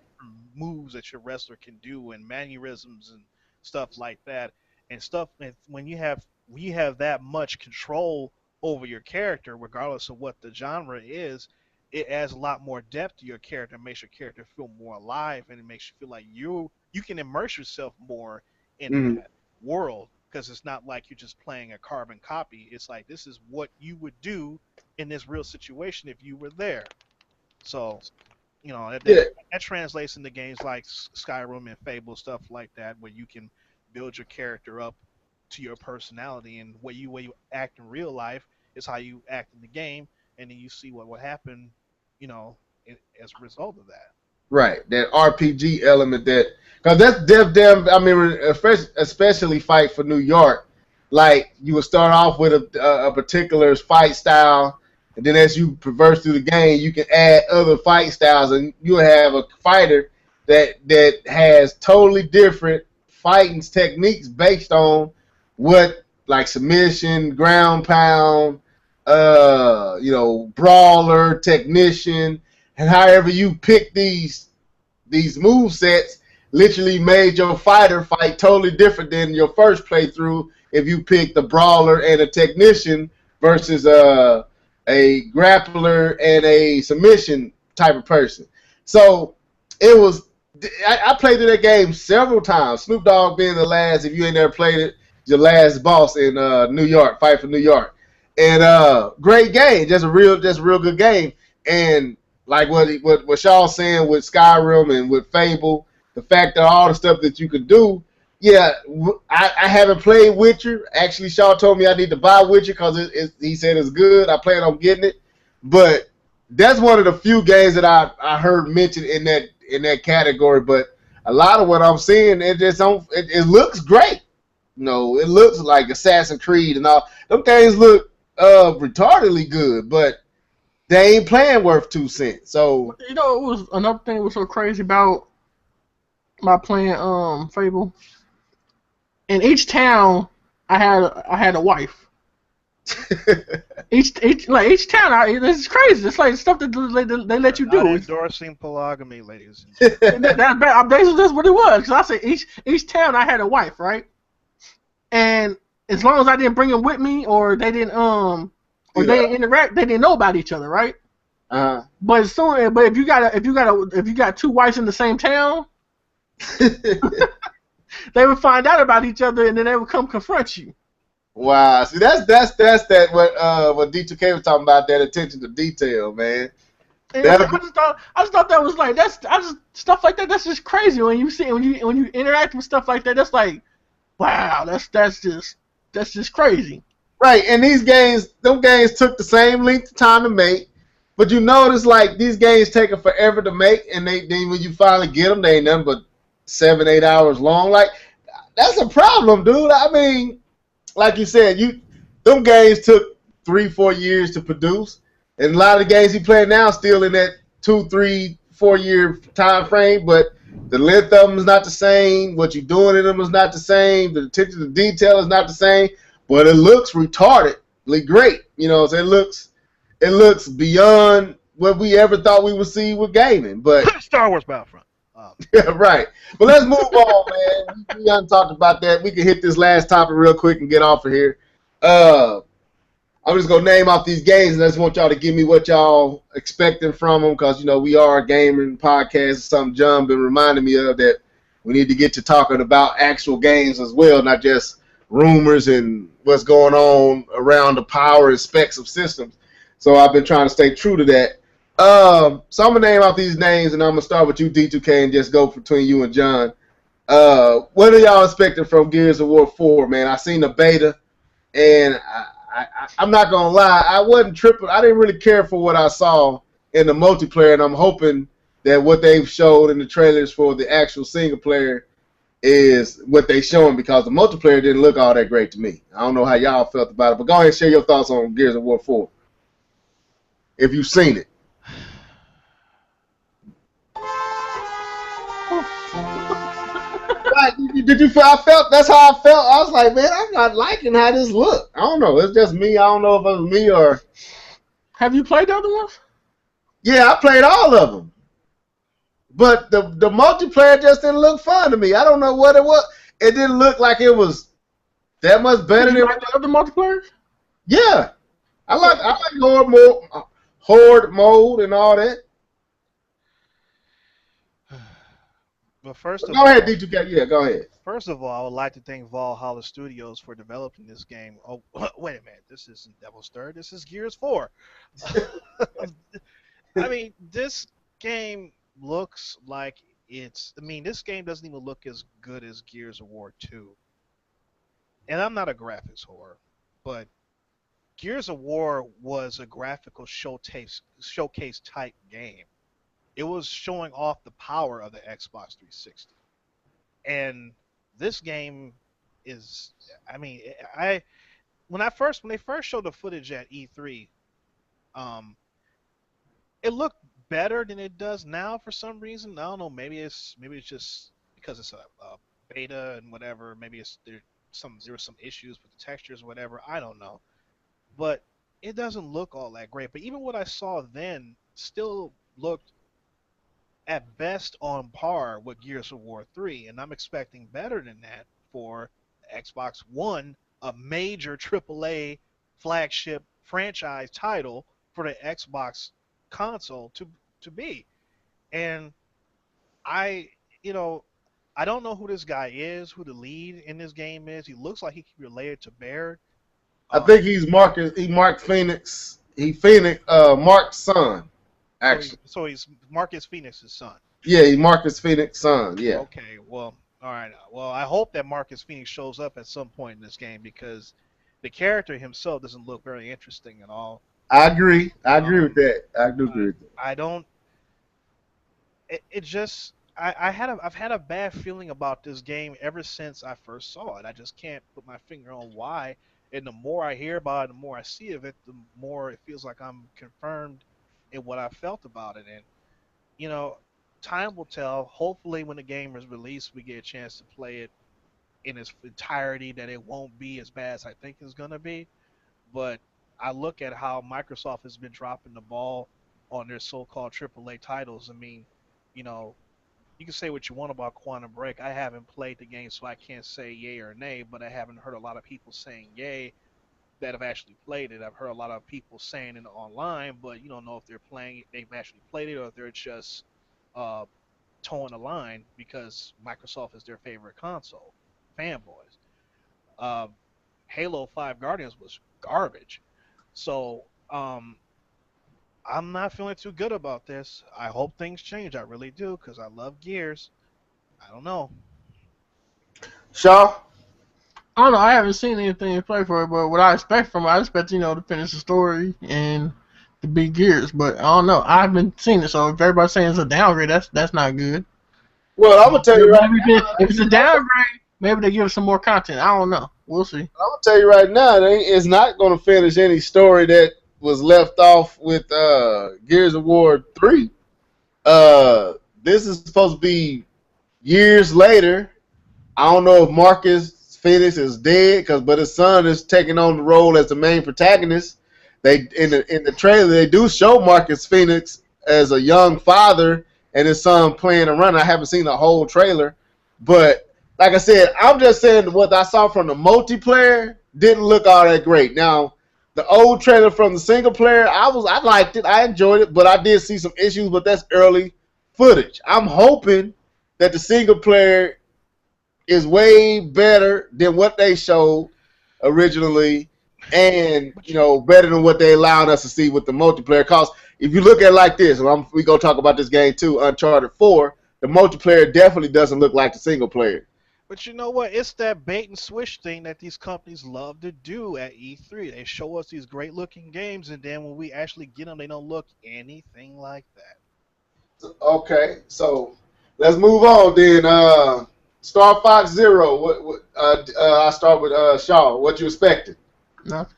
moves that your wrestler can do and mannerisms and stuff like that. And stuff when you have that much control over your character, regardless of what the genre is, it adds a lot more depth to your character, makes your character feel more alive, and it makes you feel like you can immerse yourself more in that world, because it's not like you're just playing a carbon copy. It's like this is what you would do in this real situation if you were there. So, that translates into games like Skyrim and Fable, stuff like that, where you can build your character up to your personality, and way you act in real life is how you act in the game, and then you see what will happen, as a result of that. Right, that RPG element because that's Def. I mean, especially Fight for New York. Like you would start off with a particular fight style, and then as you traverse through the game, you can add other fight styles, and you'll have a fighter that has totally different fighting techniques based on what, like submission, ground pound, brawler, technician, and however you pick these move sets literally made your fighter fight totally different than your first playthrough if you pick the brawler and a technician versus a grappler and a submission type of person. So it was I played through that game several times. Snoop Dogg being the last, if you ain't never played it, your last boss in New York, Fight for New York. And great game, just a real good game. And like what Shaw's saying with Skyrim and with Fable, the fact that all the stuff that you could do, I haven't played Witcher. Actually, Shaw told me I need to buy Witcher because he said it's good. I plan on getting it, but that's one of the few games that I heard mentioned in that category. But a lot of what I'm seeing, it looks great. it looks like Assassin's Creed and all. Them games look retardedly good, but they ain't playing worth 2 cents. So It was another thing that was so crazy about my playing Fable. In each town, I had a wife. each town, this is crazy. It's like stuff that they let you Not do. endorsing polygamy, ladies and gentlemen. That's what it was. Cause I said each town I had a wife, right? And as long as I didn't bring them with me, or they didn't they didn't interact, they didn't know about each other, right? But if you got 2 wives in the same town, they would find out about each other, and then they would come confront you. Wow, see that's that what D2K was talking about, that attention to detail, man. I just thought that was like stuff like that. That's just crazy when you interact with stuff like that. That's like, wow, that's just crazy. Right, and them games took the same length of time to make, but you notice like these games taking forever to make, and then when you finally get them, they ain't nothing but 7-8 hours long. Like that's a problem, dude. I mean, like you said, them games took 3-4 years to produce, and a lot of the games you play now still in that 2-3-4 year time frame, but the length of them is not the same. What you're doing in them is not the same. The attention to detail is not the same. But it looks retardedly great. So it looks beyond what we ever thought we would see with gaming. But Star Wars Battlefront. yeah, right. But let's move on, man. We haven't talked about that. We can hit this last topic real quick and get off of here. I'm just gonna name off these games, and I just want y'all to give me what y'all expecting from them, because we are a gaming podcast. Something John been reminding me of, that we need to get to talking about actual games as well, not just rumors and what's going on around the power and specs of systems. So I've been trying to stay true to that. So I'm gonna name off these names, and I'm gonna start with you, D2K, and just go between you and John. What are y'all expecting from Gears of War 4, man? I seen the beta, and I'm not gonna lie, I wasn't tripping. I didn't really care for what I saw in the multiplayer, and I'm hoping that what they've showed in the trailers for the actual single player is what they showing, because the multiplayer didn't look all that great to me. I don't know how y'all felt about it, but go ahead and share your thoughts on Gears of War 4, if you've seen it. Did you feel? That's how I felt. I was like, man, I'm not liking how this look. I don't know. It's just me. I don't know if it was me or. Have you played the other ones? Yeah, I played all of them, but the multiplayer just didn't look fun to me. I don't know what it was. It didn't look like it was that much better than the other multiplayers. Yeah, I like horde mode and all that. But first of Go ahead, D2K. Yeah, go ahead. First of all, I would like to thank Valhalla Studios for developing this game. Oh, wait a minute. This isn't Devil's Third. This is Gears 4. I mean, this game looks like this game doesn't even look as good as Gears of War 2. And I'm not a graphics whore, but Gears of War was a graphical showcase type game. It was showing off the power of the Xbox 360. And this game is, I mean, when they first showed the footage at E3, it looked better than it does now for some reason. I don't know, maybe it's just because it's a beta and whatever. Maybe there were some issues with the textures or whatever. I don't know, but it doesn't look all that great. But even what I saw then still looked at best on par with Gears of War 3, and I'm expecting better than that for Xbox One, a major AAA flagship franchise title for the Xbox console to be. And I don't know who this guy is, who the lead in this game is. He looks like he could be related to Baird. I think he's Mark Phoenix. Mark's son. Actually. So he's Marcus Phoenix's son. Yeah, he's Marcus Phoenix's son. Yeah. Okay. Well, all right. Well, I hope that Marcus Phoenix shows up at some point in this game, because the character himself doesn't look very interesting at all. I agree. I agree with that. I do agree with that. I don't. It just. I've had a bad feeling about this game ever since I first saw it. I just can't put my finger on why. And the more I hear about it, the more I see of it, the more it feels like I'm confirmed in what I felt about it. And you know, time will tell. Hopefully, when the game is released, we get a chance to play it in its entirety. That it won't be as bad as I think it's gonna be. But I look at how Microsoft has been dropping the ball on their so-called AAA titles. I mean, you know, you can say what you want about Quantum Break. I haven't played the game, so I can't say yay or nay. But I haven't heard a lot of people saying yay that have actually played it. I've heard a lot of people saying it online, but you don't know if they're playing it, they've actually played it, or if they're just uh, towing the line because Microsoft is their favorite console. Fanboys. Uh, Halo 5 Guardians was garbage. So I'm not feeling too good about this. I hope things change. I really do because I love Gears. I don't know. Shaw? I don't know. I haven't seen anything to play for it, but what I expect from it, I expect to finish the story and to be Gears. But I don't know. I haven't seen it, so if everybody's saying it's a downgrade, that's not good. Well, I'm gonna tell you right Maybe now. if it's a downgrade, maybe they give us some more content. I don't know. We'll see. I'm gonna tell you right now. It's not gonna finish any story that was left off with Gears of War 3. This is supposed to be years later. I don't know if Marcus Phoenix is dead, but his son is taking on the role as the main protagonist. They in the trailer they do show Marcus Phoenix as a young father and his son playing around. I haven't seen the whole trailer, but like I said, I'm just saying what I saw from the multiplayer didn't look all that great. Now, the old trailer from the single player, I liked it, I enjoyed it, but I did see some issues. But that's early footage. I'm hoping that the single player is way better than what they showed originally, and better than what they allowed us to see with the multiplayer. Cause if you look at it like this, and we gonna talk about this game too, Uncharted 4, the multiplayer definitely doesn't look like the single player. But you know what? It's that bait and switch thing that these companies love to do at E3. They show us these great looking games, and then when we actually get them, they don't look anything like that. Okay, so let's move on then. Star Fox Zero. I start with Shaw. What you expected? Nothing.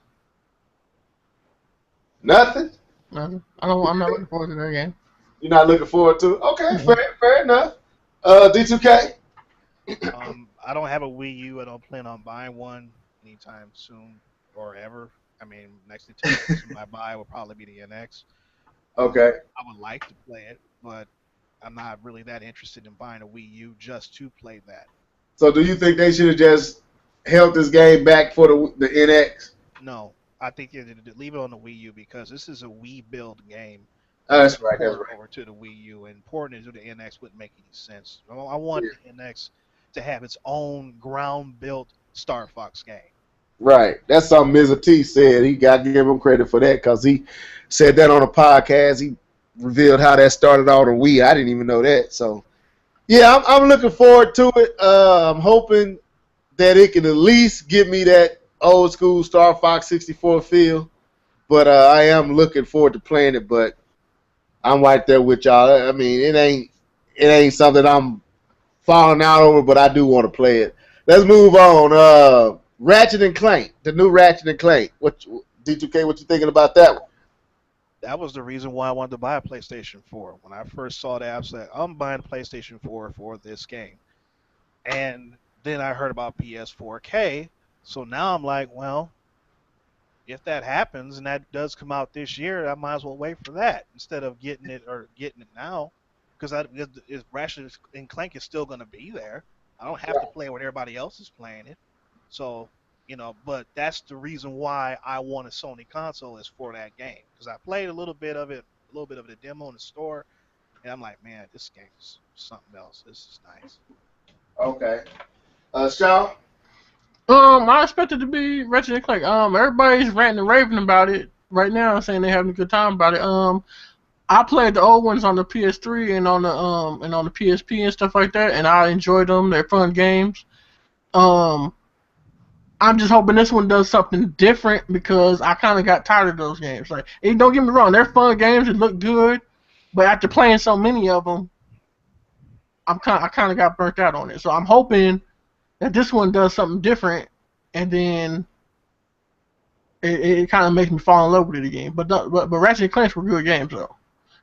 Nothing. Nothing. I'm not looking forward to that game. You're not looking forward to it? Okay, fair enough. D2K. I don't have a Wii U. I don't plan on buying one anytime soon or ever. I mean, next Nintendo system I buy will probably be the NX. Okay. I would like to play it, but I'm not really that interested in buying a Wii U just to play that. So do you think they should have just held this game back for the NX? No, I think you need to leave it on the Wii U because this is a Wii build game. That's right. Over to the Wii U, and porting it to the NX wouldn't make any sense. I want the NX to have its own ground-built Star Fox game. Right. That's something Mr. T said. He got to give him credit for that because he said that on a podcast. He revealed how that started out on Wii. I didn't even know that. So, yeah, I'm looking forward to it. I'm hoping that it can at least give me that old school Star Fox 64 feel. But I am looking forward to playing it. But I'm right there with y'all. I mean, it ain't something I'm falling out over, but I do want to play it. Let's move on. Ratchet and Clank, the new Ratchet and Clank. D2K, what you thinking about that one? That was the reason why I wanted to buy a PlayStation 4. When I first saw that, I said, I'm buying a PlayStation 4 for this game. And then I heard about PS4K, so now I'm like, well, if that happens and that does come out this year, I might as well wait for that instead of getting it now, because Ratchet and Clank is still going to be there. I don't have to play when everybody else is playing it. So, but that's the reason why I want a Sony console is for that game, because I played a little bit of the demo in the store, and I'm like, man, this game is something else. This is nice. Okay. Shaw? I expect it to be Ratchet and Clank. Everybody's ranting and raving about it right now, saying they're having a good time about it. I played the old ones on the PS3 and on the PSP and stuff like that, and I enjoyed them. They're fun games. I'm just hoping this one does something different because I kind of got tired of those games. Like, don't get me wrong, they're fun games. They look good, but after playing so many of them, I kind of got burnt out on it. So I'm hoping that this one does something different, and then it kind of makes me fall in love with it again. But Ratchet Clank were good games though,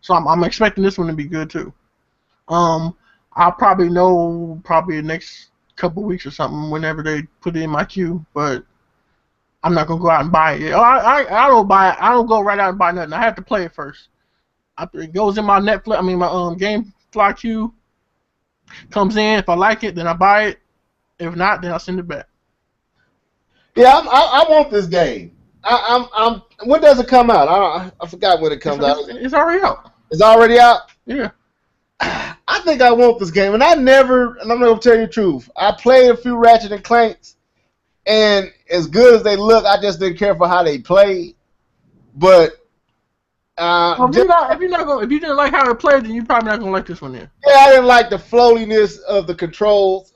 so I'm expecting this one to be good too. Um, I'll probably know the next couple weeks or something whenever they put it in my queue, but I'm not gonna go out and buy it. I don't buy it. I don't go right out and buy nothing. I have to play it first. It goes in my Netflix. I mean my GameFly queue comes in. If I like it, then I buy it. If not, then I send it back. Yeah, I want this game. I'm. When does it come out? I forgot when it comes out. It's already out. It's already out. Yeah. I think I want this game, and I'm gonna tell you the truth. I played a few Ratchet and Clanks, and as good as they look, I just didn't care for how they played. But if you didn't like how it played, then you're probably not gonna like this one then. yeah, I didn't like the floatiness of the controls.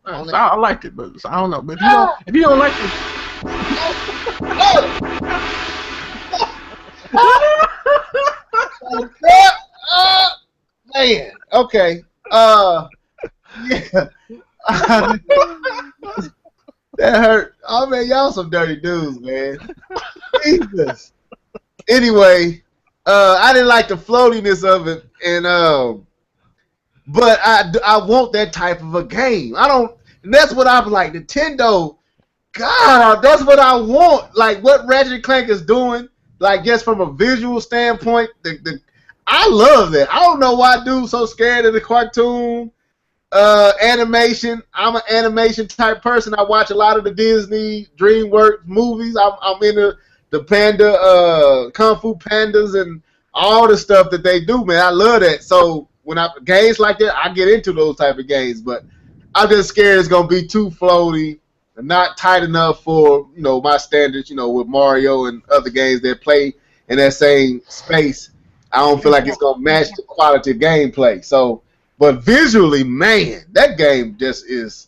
I liked it, but I don't know. But if you don't like it, man, okay, yeah, that hurt. Oh man, y'all some dirty dudes, man. Jesus. Anyway, I didn't like the floatiness of it, and but I want that type of a game. I don't. And that's what I'm like. Nintendo, God, that's what I want. Like what Ratchet Clank is doing, like just from a visual standpoint, I love that. I don't know why dude's so scared of the cartoon animation. I'm an animation type person. I watch a lot of the Disney DreamWorks movies. I'm into the Panda, Kung Fu Pandas, and all the stuff that they do, man. I love that. So when games like that, I get into those type of games. But I'm just scared it's gonna be too floaty and not tight enough for my standards. With Mario and other games that play in that same space, I don't feel like it's gonna match the quality of gameplay. So, but visually, man, that game just is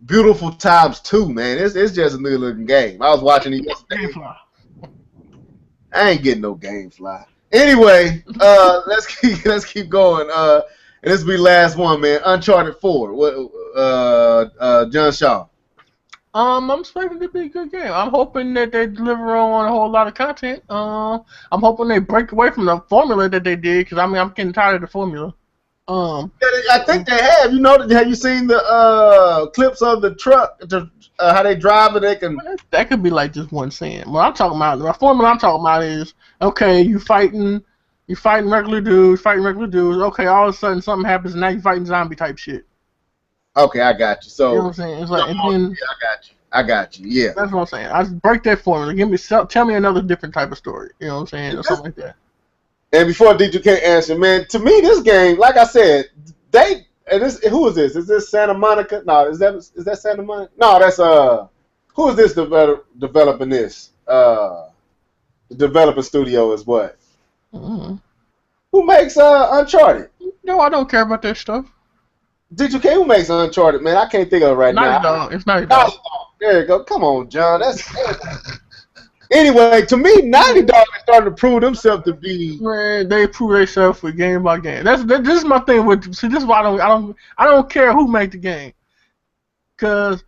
beautiful times two, man. It's just a new looking game. I was watching it yesterday. I ain't getting no GameFly. Anyway, let's keep going. And this will be the last one, man. Uncharted 4. John Shaw. I'm expecting it to be a good game. I'm hoping that they deliver on a whole lot of content. I'm hoping they break away from the formula that they did, because I'm getting tired of the formula. I think they have. Have you seen the clips of the truck? How they drive it? They can. That could be like just one scene. What I'm talking about, the formula I'm talking about is okay. You fighting regular dudes, Okay, all of a sudden something happens, and now you fighting zombie type shit. Okay, I got you. So you know what I'm saying? It's like, and then I got you. Yeah, that's what I'm saying. I break that formula. Tell me another different type of story. You know what I'm saying, or something like that. And before D2K answer, man, to me this game, like I said, who is this? Is this Santa Monica? No, is that Santa Monica? No, that's who is this developing this? The developer studio is what? Mm-hmm. Who makes Uncharted? No, I don't care about that stuff. D2K, who makes Uncharted, man? I can't think of it right now. Naughty Dog. It's Naughty Dog. There you go. Come on, John. Anyway, to me, Naughty Dog is starting to prove themselves to be. Man, they prove themselves for game by game. This is my thing with. See, this is why I don't care who make the game, cause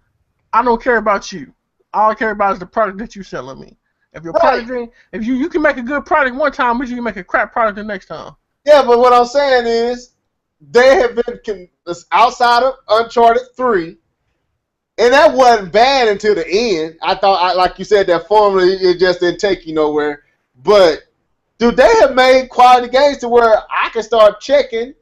I don't care about you. All I care about is the product that you selling me. If your product, if you can make a good product one time, but you can make a crap product the next time. Yeah, but what I'm saying is, they have been outside of Uncharted 3, and that wasn't bad until the end. I thought, like you said, that formula, it just didn't take you nowhere. But, dude, they have made quality games to where I can start checking,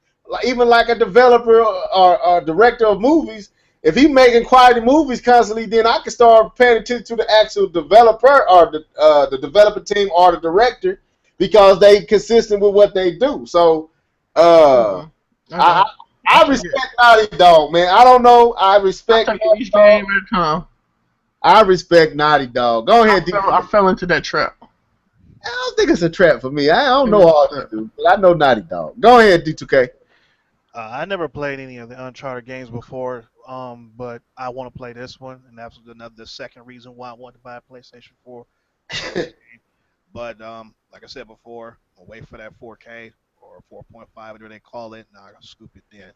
even like a developer or director of movies. If he's making quality movies constantly, then I can start paying attention to the actual developer or the developer team or the director, because they consistent with what they do. So, I respect Naughty Dog, man. I don't know. I respect Naughty each game at a time. I respect Naughty Dog. Go ahead, I fell into that trap. I don't think it's a trap for me. I don't know all that, dude, but I know Naughty Dog. Go ahead, D2K. I never played any of the Uncharted games before, but I want to play this one, and that's the second reason why I want to buy a PlayStation 4. But like I said before, I'll wait for that 4K or 4.5, whatever they call it, and I'll scoop it then.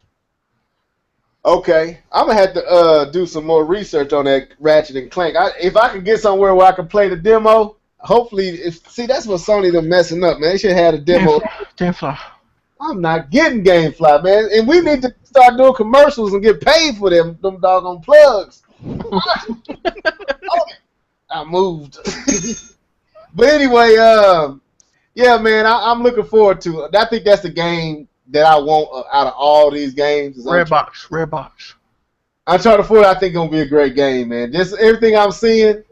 Okay, I'm gonna have to do some more research on that Ratchet and Clank. If I can get somewhere where I can play the demo, hopefully, see that's what Sony them messing up, man. They should have the demo. Gamefly. I'm not getting GameFly, man, and we need to start doing commercials and get paid for them doggone plugs. I moved, but anyway, yeah, man, I'm looking forward to it. I think that's the game that I want out of all these games. Is Red box. Uncharted 4, I think gonna be a great game, man. Just everything I'm seeing,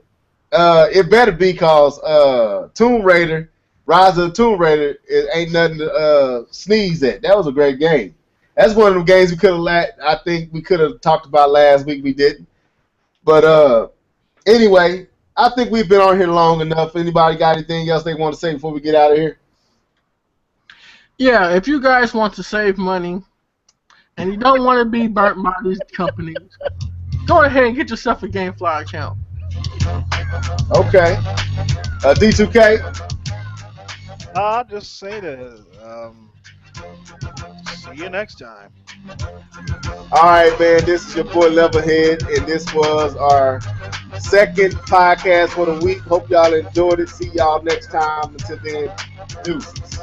it better be because Tomb Raider, Rise of the Tomb Raider, it ain't nothing to sneeze at. That was a great game. That's one of them games we could have I think we could have talked about last week. We didn't. But anyway, I think we've been on here long enough. Anybody got anything else they want to say before we get out of here? Yeah, if you guys want to save money and you don't want to be burnt by these companies, go ahead and get yourself a GameFly account. Okay. D2K? I'll just say that. See you next time. All right, man. This is your boy Levelhead, and this was our second podcast for the week. Hope y'all enjoyed it. See y'all next time. Until then, deuces.